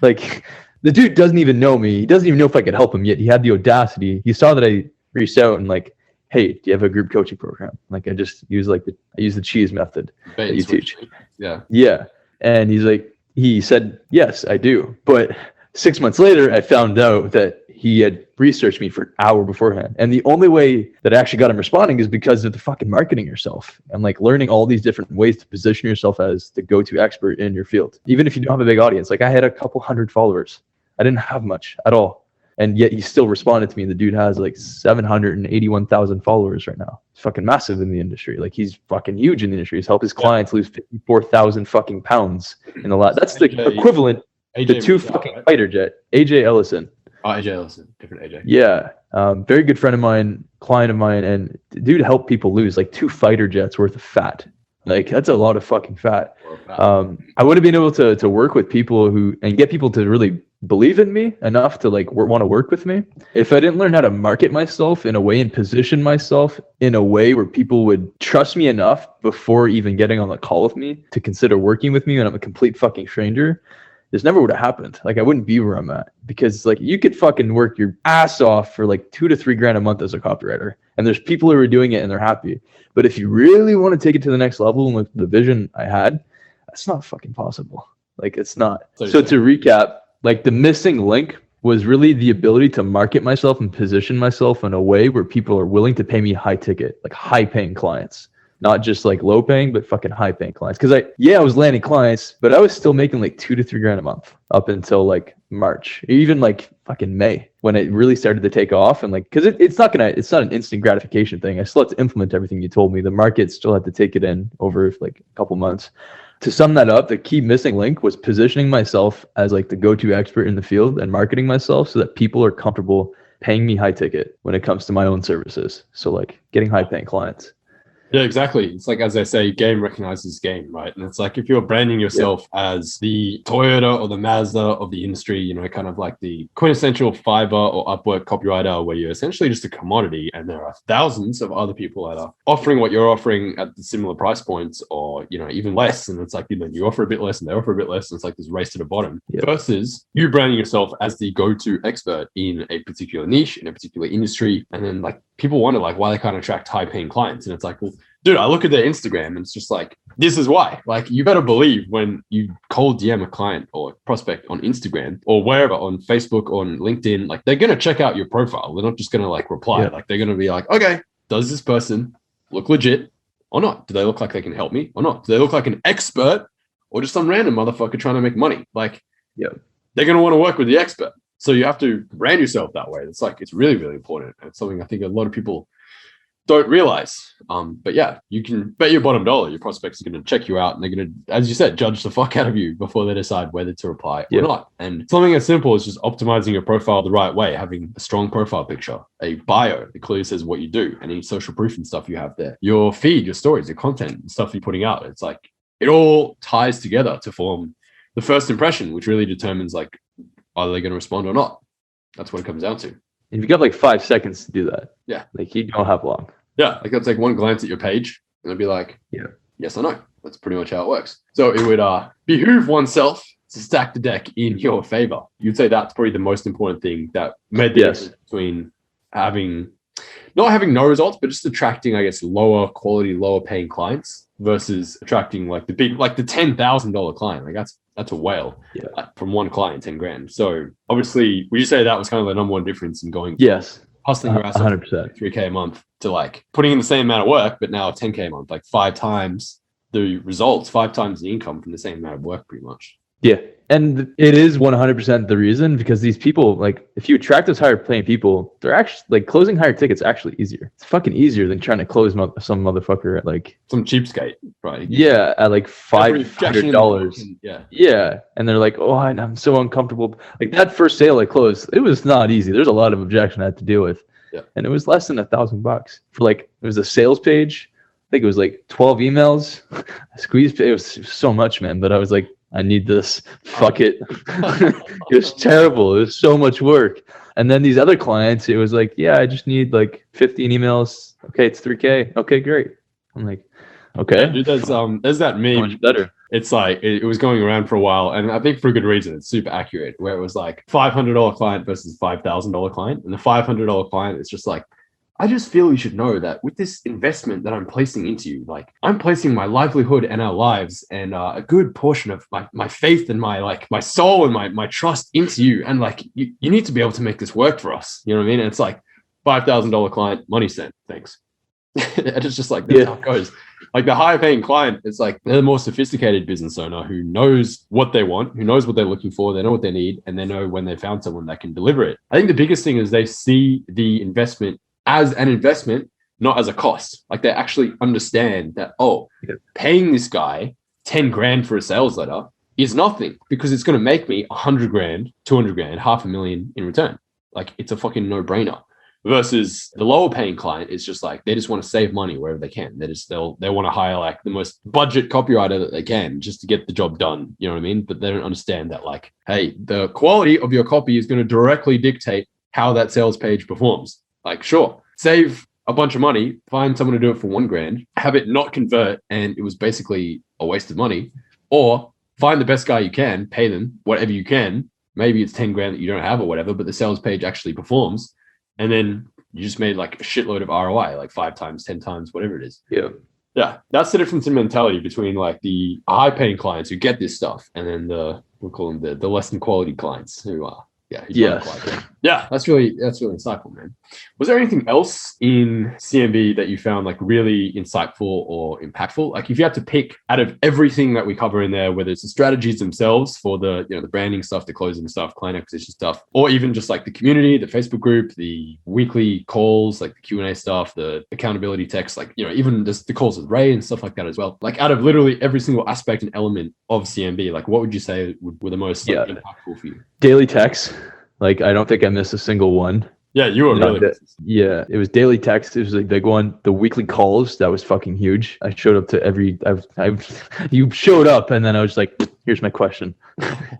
like the dude doesn't even know me. He doesn't even know if I could help him yet. He had the audacity. He saw that I reached out and like, hey, do you have a group coaching program? Like I just use I use the cheese method that you teach. Yeah. And he's like, he said, yes, I do. But 6 months later, I found out that he had researched me for an hour beforehand. And the only way that I actually got him responding is because of the fucking marketing yourself and like learning all these different ways to position yourself as the go-to expert in your field. Even if you don't have a big audience, like I had a couple hundred followers. I didn't have much at all. And yet he still responded to me. The dude has like 781,000 followers right now. It's fucking massive in the industry. Like he's fucking huge in the industry. He's helped his clients lose 54,000 fucking pounds in the last. That's the equivalent to two fucking fighter jet. AJ Ellison. Oh, AJ Ellison, different AJ. Yeah, very good friend of mine, client of mine, and dude helped people lose like 2 fighter jets worth of fat. Like that's a lot of fucking fat. I would have been able to work with people and get people to really believe in me enough to like want to work with me if I didn't learn how to market myself in a way and position myself in a way where people would trust me enough before even getting on the call with me to consider working with me when I'm a complete fucking stranger. This never would have happened. Like I wouldn't be where I'm at because like you could fucking work your ass off for like $2 to $3 grand a month as a copywriter. And there's people who are doing it and they're happy. But if you really want to take it to the next level and like the vision I had, that's not fucking possible. Like it's not. So to recap, like the missing link was really the ability to market myself and position myself in a way where people are willing to pay me high ticket, like high paying clients. Not just like low paying, but fucking high paying clients. Cause I was landing clients, but I was still making like $2 to $3 grand a month up until like March, even like fucking May when it really started to take off. And like, cause it's not an instant gratification thing. I still had to implement everything you told me. The market still had to take it in over like a couple months. To sum that up, the key missing link was positioning myself as like the go-to expert in the field and marketing myself so that people are comfortable paying me high ticket when it comes to my own services. So like getting high paying clients. Yeah, exactly. It's like, as they say, game recognizes game, right? And it's like if you're branding yourself as the Toyota or the Mazda of the industry, kind of like the quintessential Fiverr or Upwork copywriter, where you're essentially just a commodity and there are thousands of other people that are offering what you're offering at the similar price points or, even less. And it's like, you offer a bit less and they offer a bit less. And it's like this race to the bottom versus you branding yourself as the go-to expert in a particular niche, in a particular industry. And then like people wonder like why they can't attract high paying clients. And it's like, well, dude, I look at their Instagram and it's just like, this is why. Like, you better believe when you cold DM a client or prospect on Instagram or wherever, on Facebook, on LinkedIn, like they're going to check out your profile. They're not just going to like reply. Yeah. Like they're going to be like, okay, does this person look legit or not? Do they look like they can help me or not? Do they look like an expert or just some random motherfucker trying to make money? Like, they're going to want to work with the expert. So you have to brand yourself that way. It's like, it's really, really important. It's something I think a lot of people don't realize. But yeah, you can bet your bottom dollar your prospects are going to check you out and they're going to, as you said, judge the fuck out of you before they decide whether to reply or not. And something as simple as just optimizing your profile the right way, having a strong profile picture, a bio that clearly says what you do, any social proof and stuff you have there, your feed, your stories, your content, stuff you're putting out. It's like, it all ties together to form the first impression, which really determines like, are they going to respond or not? That's what it comes down to. If you got like 5 seconds to do that, like you don't have long. Yeah, like that's like one glance at your page and it'd be like, yes or no. That's pretty much how it works. So it would behoove oneself to stack the deck in your favor. You'd say that's probably the most important thing that made the difference between not having no results, but just attracting, I guess, lower quality, lower paying clients versus attracting like the big, like the $10,000 client. Like that's a whale. Yeah. Like, from one client, 10 grand. So obviously, would you say that was kind of the number one difference in going? Yes. Hustling your ass off 100%. 3K a month to like putting in the same amount of work, but now 10K a month, like 5 times the results, 5 times the income from the same amount of work, pretty much. Yeah. And it is 100% the reason, because these people, like, if you attract those higher paying people, they're actually like closing higher tickets actually easier. It's fucking easier than trying to close some motherfucker at like some cheapskate, right? Yeah, at like $500. Yeah. Yeah. And they're like, oh, I'm so uncomfortable. Like that first sale I closed, it was not easy. There's a lot of objection I had to deal with. Yeah. And it was less than $1,000 for like, it was a sales page. I think it was like 12 emails. I squeezed, it was so much, man. But I was like, I need this. Fuck it. It was terrible. It was so much work. And then these other clients, it was like, yeah, I just need like 15 emails. Okay, it's 3K. Okay, great. I'm like, okay. Yeah, dude, there's that meme. Much better. It's like it was going around for a while, and I think for a good reason. It's super accurate, where it was like $500 client versus $5,000 client, and the $500 client is just like, I just feel you should know that with this investment that I'm placing into you, like I'm placing my livelihood and our lives and a good portion of my faith and my soul and my trust into you, and like you need to be able to make this work for us. You know what I mean? And it's like $5,000 client, money sent, thanks. And it's just like that's how it goes. Like the higher paying client, it's like they're the more sophisticated business owner who knows what they want, who knows what they're looking for, they know what they need, and they know when they found someone that can deliver it. I think the biggest thing is they see the investment as an investment, not as a cost. Like they actually understand that, paying this guy 10 grand for a sales letter is nothing, because it's going to make me 100 grand, 200 grand, $500,000 in return. Like it's a fucking no brainer. Versus the lower paying client is just like, they just want to save money wherever they can. They want to hire like the most budget copywriter that they can just to get the job done. You know what I mean? But they don't understand that like, hey, the quality of your copy is going to directly dictate how that sales page performs. Like, sure, save a bunch of money, find someone to do it for 1 grand, have it not convert, and it was basically a waste of money. Or find the best guy you can, pay them whatever you can. Maybe it's 10 grand that you don't have or whatever, but the sales page actually performs. And then you just made like a shitload of ROI, like 5 times, 10 times, whatever it is. Yeah. Yeah. That's the difference in mentality between like the high paying clients who get this stuff and then we'll call them the less than quality clients who are. Yeah, that's really insightful, man. Was there anything else in CMB that you found like really insightful or impactful? Like if you had to pick out of everything that we cover in there, whether it's the strategies themselves for the the branding stuff, the closing stuff, client acquisition stuff, or even just like the community, the Facebook group, the weekly calls, like the Q&A stuff, the accountability text, like even just the calls with Ray and stuff like that as well. Like out of literally every single aspect and element of CMB, like what would you say were the most impactful for you? Daily text. Like, I don't think I missed a single one. Yeah, you were really. Yeah, it was daily text. It was a big one. The weekly calls, that was fucking huge. I showed up to you showed up, and then I was like, here's my question.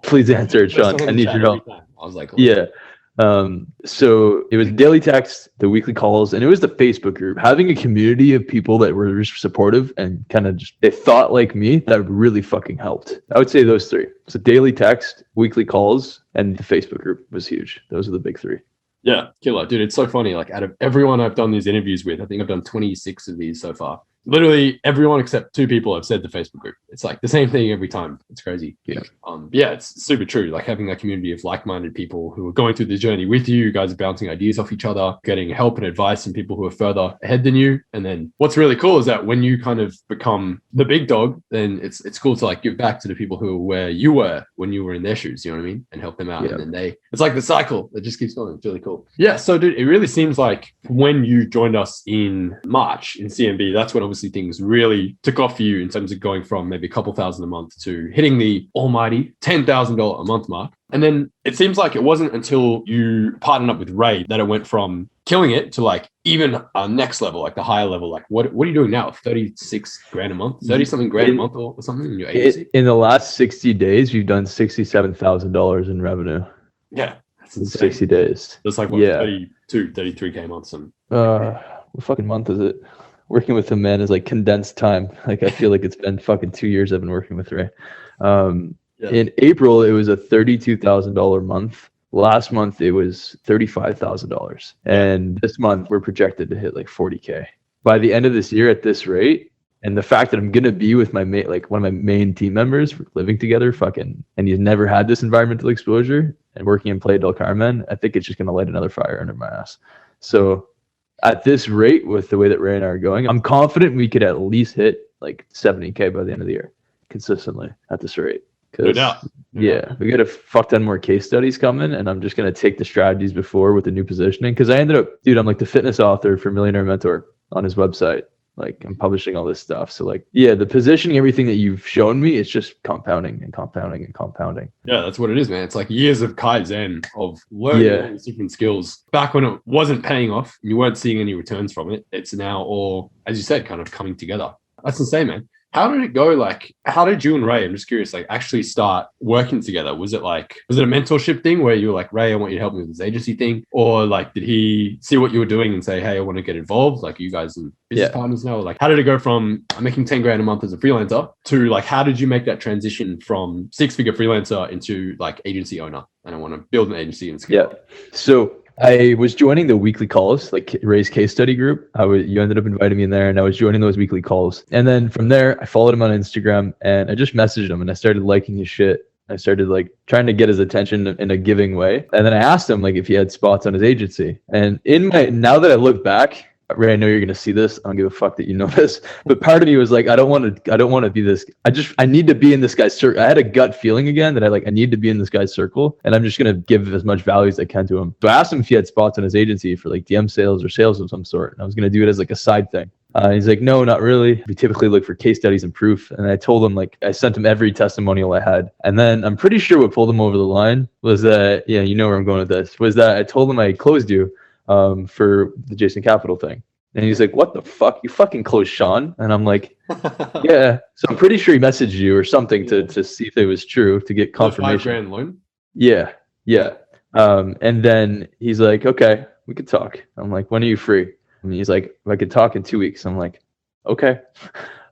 Please answer it, Sean. I need your help. I was like, yeah. So it was daily text, the weekly calls, and it was the Facebook group. Having a community of people that were supportive and kind of just, they thought like me, that really fucking helped. I would say those 3. So daily text, weekly calls, and the Facebook group was huge. Those are the big 3. Yeah, killer. Dude, it's so funny. Like out of everyone I've done these interviews with, I think I've done 26 of these so far. Literally everyone except 2 people have said the Facebook group. It's like the same thing every time. It's crazy. Yeah. It's super true. Like having that community of like-minded people who are going through the journey with you. You guys are bouncing ideas off each other, getting help and advice from people who are further ahead than you. And then what's really cool is that when you kind of become the big dog, then it's cool to like give back to the people who are where you were when you were in their shoes, you know what I mean? And help them out. Yeah. And then it's like the cycle that just keeps going. It's really cool. Yeah. So dude, it really seems like when you joined us in March in CMB, that's when obviously things really took off for you in terms of going from maybe a couple thousand a month to hitting the almighty $10,000 a month mark. And then it seems like it wasn't until you partnered up with Ray that it went from killing it to like even a next level, like the higher level. Like what are you doing now? 36 grand a month, 30 something grand a month or something in your agency? In the last 60 days, you've done $67,000 in revenue. Yeah. That's insane. 60 days. That's like what, 32, 33K a month. What fucking month is it? Working with him, man, is like condensed time. Like I feel like it's been fucking 2 years I've been working with Ray. In April, it was a $32,000 month Last month it was $35,000, and this month we're projected to hit like 40K by the end of this year at this rate. And the fact that I'm gonna be with my mate, like one of my main team members, living together, and he's never had this environmental exposure, and working in Playa del Carmen, I think it's just gonna light another fire under my ass. So at this rate, with the way that Ray and I are going, I'm confident we could at least hit like 70K by the end of the year, consistently at this rate. No doubt. We got a fuck ton more case studies coming, and I'm just gonna take the strategies before with the new positioning. Because I ended up, dude, I'm like the fitness author for Millionaire Mentor on his website. Like I'm publishing all this stuff. So like, yeah, the positioning, everything that you've shown me, it's just compounding and compounding and compounding. Yeah, that's what it is, man. It's like years of Kaizen, of learning all these different skills. Back when it wasn't paying off, you weren't seeing any returns from it. It's now all, as you said, kind of coming together. That's insane, man. How did it go? Like, how did you and Ray, I'm just curious, like actually start working together? Was it a mentorship thing where you were like, Ray, I want you to help me with this agency thing? Or like, did he see what you were doing and say, hey, I want to get involved? Like, you guys are business partners now? Like, how did it go from I'm making 10 grand a month as a freelancer to like, how did you make that transition from 6-figure freelancer into like agency owner? And I want to build an agency and scale. Yeah. So I was joining the weekly calls, like Ray's case study group. You ended up inviting me in there, and I was joining those weekly calls. And then from there, I followed him on Instagram, and I just messaged him, and I started liking his shit. I started like trying to get his attention in a giving way. And then I asked him like if he had spots on his agency. And now that I look back, Ray, I know you're gonna see this. I don't give a fuck that you know this, but part of me was like, I don't want to be this. I need to be in this guy's circle. I had a gut feeling again that I need to be in this guy's circle, and I'm just gonna give as much value as I can to him. So I asked him if he had spots on his agency for like DM sales or sales of some sort, and I was gonna do it as like a side thing. He's like, no, not really. We typically look for case studies and proof. And I told him, like, I sent him every testimonial I had. And then I'm pretty sure what pulled him over the line was that, yeah, you know where I'm going with this, was that I told him I closed you for the Jason Capital thing. And he's like, what the fuck? You fucking closed Sean? And I'm like, yeah. So I'm pretty sure he messaged you or something to see if it was true, to get confirmation. $5,000 loan? Yeah. And then he's like, okay, we could talk. I'm like, when are you free? And he's like, I could talk in 2 weeks. I'm like, okay.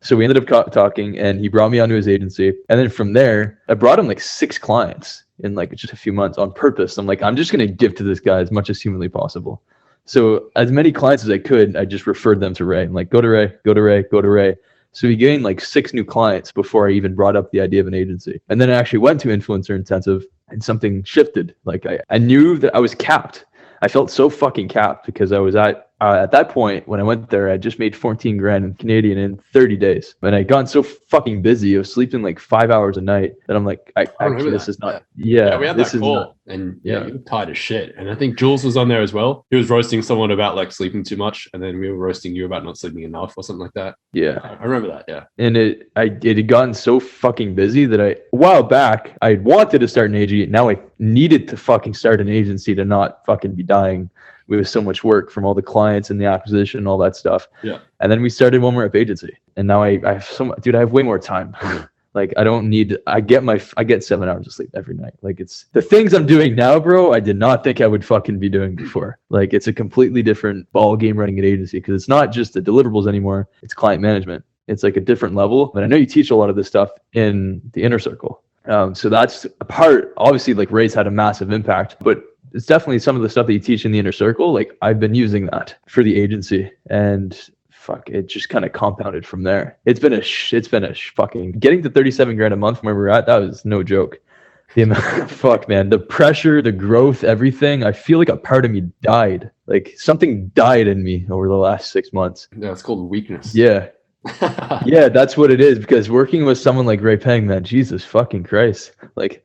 So we ended up talking, and he brought me onto his agency. And then from there, I brought him like 6 clients in like just a few months on purpose. I'm like, I'm just going to give to this guy as much as humanly possible. So as many clients as I could, I just referred them to Ray. I'm like, go to Ray, go to Ray, go to Ray. So we gained like 6 new clients before I even brought up the idea of an agency. And then I actually went to Influencer Intensive, and something shifted. Like I knew that I was capped. I felt so fucking capped because I was at that point when I went there, I just made 14 grand Canadian in 30 days. And I'd gotten so fucking busy. I was sleeping like 5 hours a night that I'm like, actually, this is not. Yeah, we had that call, and you were tired as shit. And I think Jules was on there as well. He was roasting someone about like sleeping too much, and then we were roasting you about not sleeping enough or something like that. Yeah, I remember that. Yeah, and it had gotten so fucking busy that a while back I wanted to start an agency. Now I needed to fucking start an agency to not fucking be dying with so much work from all the clients and the acquisition and all that stuff. Yeah. And then we started One More Up Agency. And now I have I have way more time. Like I get 7 hours of sleep every night. Like it's the things I'm doing now, bro, I did not think I would fucking be doing before. Like it's a completely different ball game running an agency, because it's not just the deliverables anymore. It's client management. It's like a different level. But I know you teach a lot of this stuff in the inner circle. So that's a part, obviously, like Ray's had a massive impact, but it's definitely some of the stuff that you teach in the inner circle. Like I've been using that for the agency, and fuck, it just kind of compounded from there. It's been a fucking getting to 37 grand a month from where we're at. That was no joke. The amount, fuck, man, the pressure, the growth, everything. I feel like a part of me died. Like something died in me over the last 6 months. Yeah, it's called weakness. Yeah. Yeah, that's what it is. Because working with someone like Ray Peng, man, Jesus fucking Christ. Like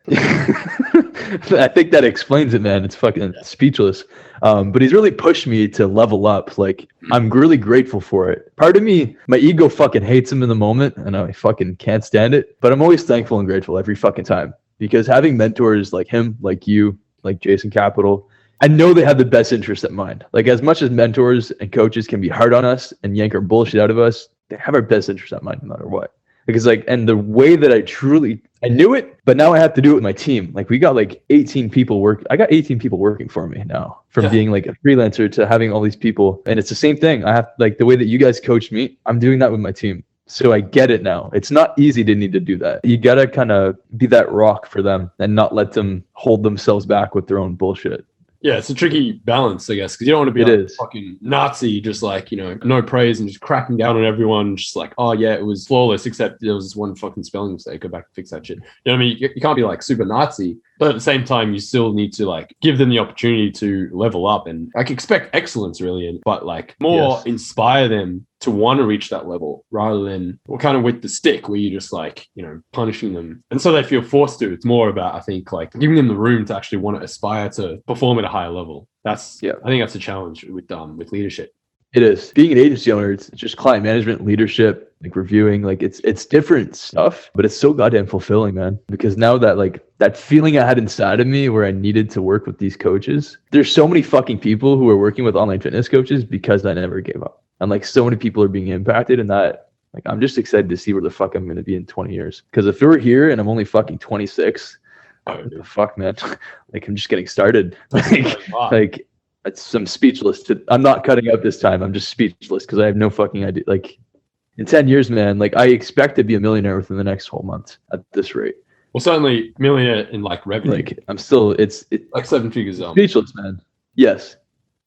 I think that explains it, man. It's fucking speechless. But he's really pushed me to level up. Like I'm really grateful for it. Part of me, my ego fucking hates him in the moment, and I fucking can't stand it. But I'm always thankful and grateful every fucking time, because having mentors like him, like you, like Jason Capital, I know they have the best interest at mind. Like as much as mentors and coaches can be hard on us and yank our bullshit out of us, they have our best interest at mind no matter what. Because like, and the way that I knew it, but now I have to do it with my team. Like we got like 18 people I got 18 people working for me now, from being like a freelancer to having all these people. And it's the same thing. I have like the way that you guys coached me, I'm doing that with my team. So I get it now. It's not easy to need to do that. You got to kind of be that rock for them and not let them hold themselves back with their own bullshit. Yeah, it's a tricky balance, I guess, because you don't want to be like a fucking Nazi, just like, no praise and just cracking down on everyone, just like, oh yeah, it was flawless, except there was this one fucking spelling mistake. Go back and fix that shit. You know what I mean? You can't be like super Nazi, but at the same time, you still need to like give them the opportunity to level up and like expect excellence, really, but like more inspire them to want to reach that level rather than kind of with the stick where you're just like, punishing them. And so they feel forced to. It's more about, I think, like giving them the room to actually want to aspire to perform at a higher level. I think that's a challenge with leadership. It is. Being an agency owner, it's just client management, leadership, like reviewing, like it's different stuff, but it's so goddamn fulfilling, man. Because now that like that feeling I had inside of me where I needed to work with these coaches, there's so many fucking people who are working with online fitness coaches because I never gave up. And like so many people are being impacted, and that like I'm just excited to see where the fuck I'm going to be in 20 years. Because if we're here and I'm only fucking 26, what the fuck, man? Like I'm just getting started. Like I'm speechless. I'm not cutting out this time. I'm just speechless because I have no fucking idea. Like in 10 years, man, like I expect to be a millionaire within the next 12 months at this rate. Well, certainly millionaire in like revenue. Like I'm still, it's like 7 figures. Speechless, man. Yes.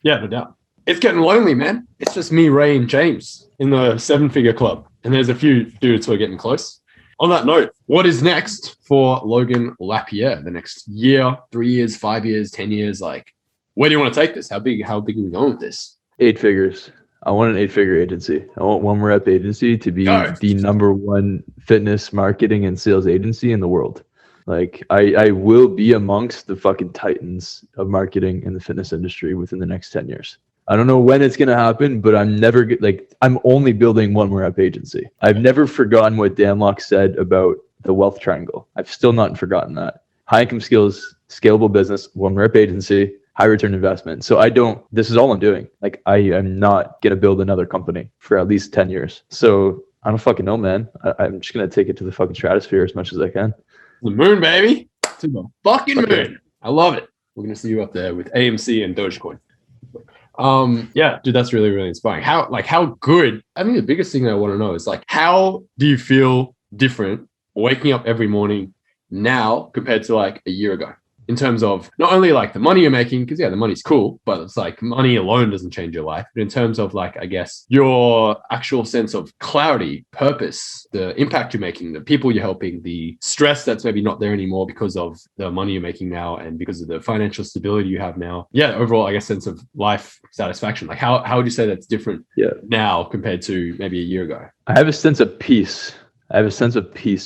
Yeah, no doubt. It's getting lonely, man. It's just me, Ray, and James in the 7-figure club. And there's a few dudes who are getting close. On that note, what is next for Logan Lapierre? The next year, 3 years, 5 years, 10 years? Like, where do you want to take this? How big are we going with this? 8 figures. I want an 8-figure agency. I want One More Rep agency to be the number one fitness marketing and sales agency in the world. Like I will be amongst the fucking titans of marketing in the fitness industry within the next 10 years. I don't know when it's going to happen, but I'm only building One More Rep agency. I've never forgotten what Dan Locke said about the wealth triangle. I've still not forgotten that. High income skills, scalable business, One More Rep agency, high return investment. So this is all I'm doing. Like I am not going to build another company for at least 10 years. So I don't fucking know, man. I'm just going to take it to the fucking stratosphere as much as I can. The moon, baby. To the fucking moon. I love it. We're going to see you up there with AMC and Dogecoin. Yeah, dude, that's really, really inspiring. How good, I think the biggest thing I want to know is like, how do you feel different waking up every morning now compared to like a year ago? In terms of not only like the money you're making, because the money's cool, but it's like money alone doesn't change your life. But in terms of like, I guess, your actual sense of clarity, purpose, the impact you're making, the people you're helping, the stress that's maybe not there anymore because of the money you're making now and because of the financial stability you have now. Yeah, overall, I guess, sense of life satisfaction. Like how would you say that's different now compared to maybe a year ago? I have a sense of peace.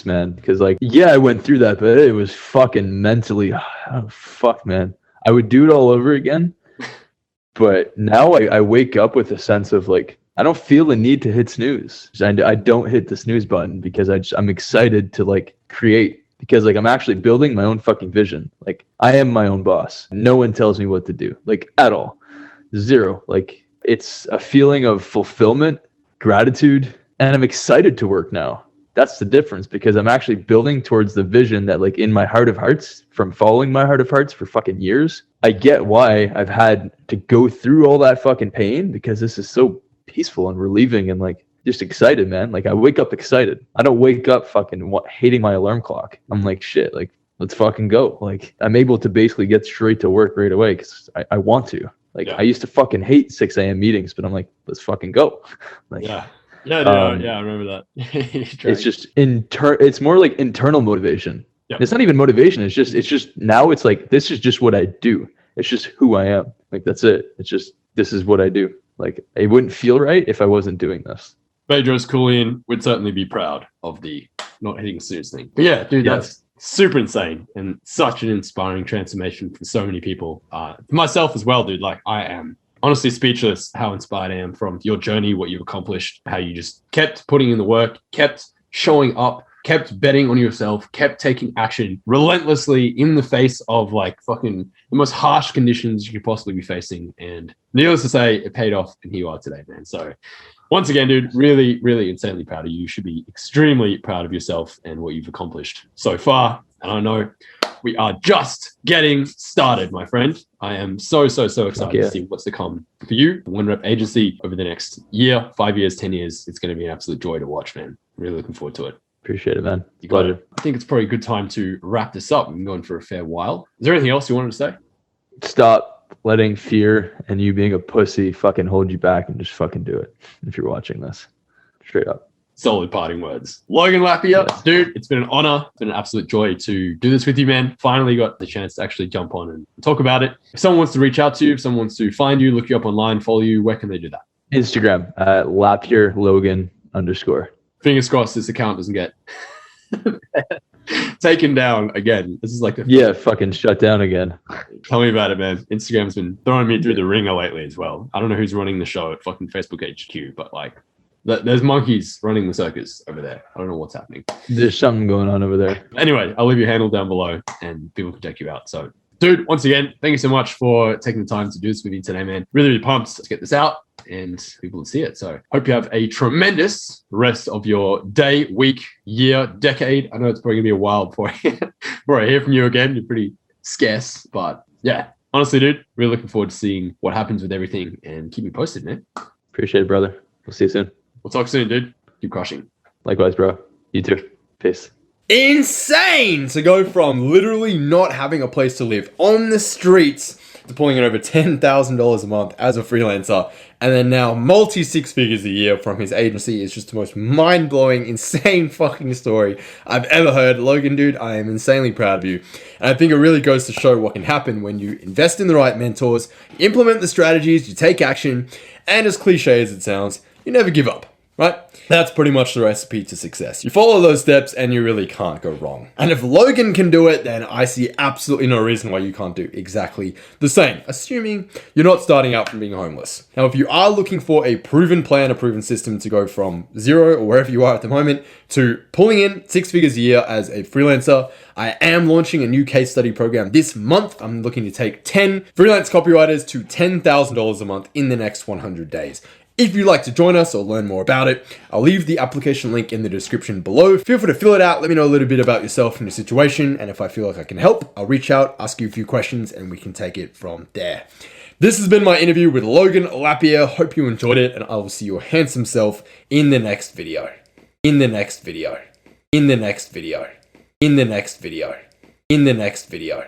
Man, because like, I went through that, but it was fucking mentally, man. I would do it all over again. But now I wake up with a sense of like, I don't feel the need to hit snooze. I don't hit the snooze button because I'm excited to like create, because like I'm actually building my own fucking vision. Like I am my own boss. No one tells me what to do, like at all. Zero. Like it's a feeling of fulfillment, gratitude, and I'm excited to work now. That's the difference, because I'm actually building towards the vision that like in my heart of hearts, from following my heart of hearts for fucking years, I get why I've had to go through all that fucking pain, because this is so peaceful and relieving and like just excited, man. Like I wake up excited. I don't wake up fucking hating my alarm clock. I'm like, shit, like let's fucking go. Like I'm able to basically get straight to work right away because I want to. Like I used to fucking hate 6 a.m. meetings, but I'm like, let's fucking go. Like I remember that. It's just it's more like internal motivation. Yep. It's not even motivation. It's just now it's like, this is just what I do. It's just who I am. Like, that's it. It's just, this is what I do. Like, it wouldn't feel right if I wasn't doing this. Bedros Koulian would certainly be proud of the not hitting snooze thing. But yeah, dude, that's super insane and such an inspiring transformation for so many people. For myself as well, dude. Like, I am honestly speechless how inspired I am from your journey, what you've accomplished, how you just kept putting in the work, kept showing up, kept betting on yourself, kept taking action relentlessly in the face of like fucking the most harsh conditions you could possibly be facing. And needless to say, it paid off, and here you are today, man. So once again, dude, really, really insanely proud of you. You should be extremely proud of yourself and what you've accomplished so far. And I know we are just getting started, my friend. I am so excited to see what's to come for you, the One Rep Agency, over the next year, 5 years, 10 years. It's going to be an absolute joy to watch, man. Really looking forward to it. Appreciate it, man. You got Pleasure. it. I think it's probably a good time to wrap this up. We've been going for a fair while. Is there anything else you wanted to say? Stop letting fear and you being a pussy fucking hold you back, and just fucking do it if you're watching this. Straight up. Solid parting words. Logan Lapierre, Yes. dude, it's been an honor. It's been an absolute joy to do this with you, man. Finally got the chance to actually jump on and talk about it. If someone wants to reach out to you, if someone wants to find you, look you up online, follow you, where can they do that? Instagram, Lapierre Logan _. Fingers crossed this account doesn't get taken down again. This is like Fucking shut down again. Tell me about it, man. Instagram's been throwing me through the ringer lately as well. I don't know who's running the show at fucking Facebook HQ, but like there's monkeys running the circus over there. I don't know what's happening. There's something going on over there. Anyway, I'll leave your handle down below and people can check you out. So, dude, once again, thank you so much for taking the time to do this with me today, man. Really, really pumped to get this out and people will see it. So hope you have a tremendous rest of your day, week, year, decade. I know it's probably gonna be a while before I hear from you again. You're pretty scarce, but yeah, honestly, dude, really looking forward to seeing what happens with everything and keep me posted, man. Appreciate it, brother. We'll see you soon. We'll talk soon, dude. Keep crushing. Likewise, bro. You too. Peace. Insane to go from literally not having a place to live on the streets to pulling in over $10,000 a month as a freelancer, and then now multi-six figures a year from his agency is just the most mind-blowing, insane fucking story I've ever heard. Logan, dude, I am insanely proud of you. And I think it really goes to show what can happen when you invest in the right mentors, you implement the strategies, you take action, and as cliche as it sounds, you never give up. Right? That's pretty much the recipe to success. You follow those steps and you really can't go wrong. And if Logan can do it, then I see absolutely no reason why you can't do exactly the same, assuming you're not starting out from being homeless. Now, if you are looking for a proven plan, a proven system to go from zero or wherever you are at the moment to pulling in six figures a year as a freelancer, I am launching a new case study program this month. I'm looking to take 10 freelance copywriters to $10,000 a month in the next 100 days. If you'd like to join us or learn more about it, I'll leave the application link in the description below. Feel free to fill it out. Let me know a little bit about yourself and your situation. And if I feel like I can help, I'll reach out, ask you a few questions, and we can take it from there. This has been my interview with Logan Lapierre. Hope you enjoyed it, and I will see your handsome self in the next video. In the next video. In the next video. In the next video. In the next video.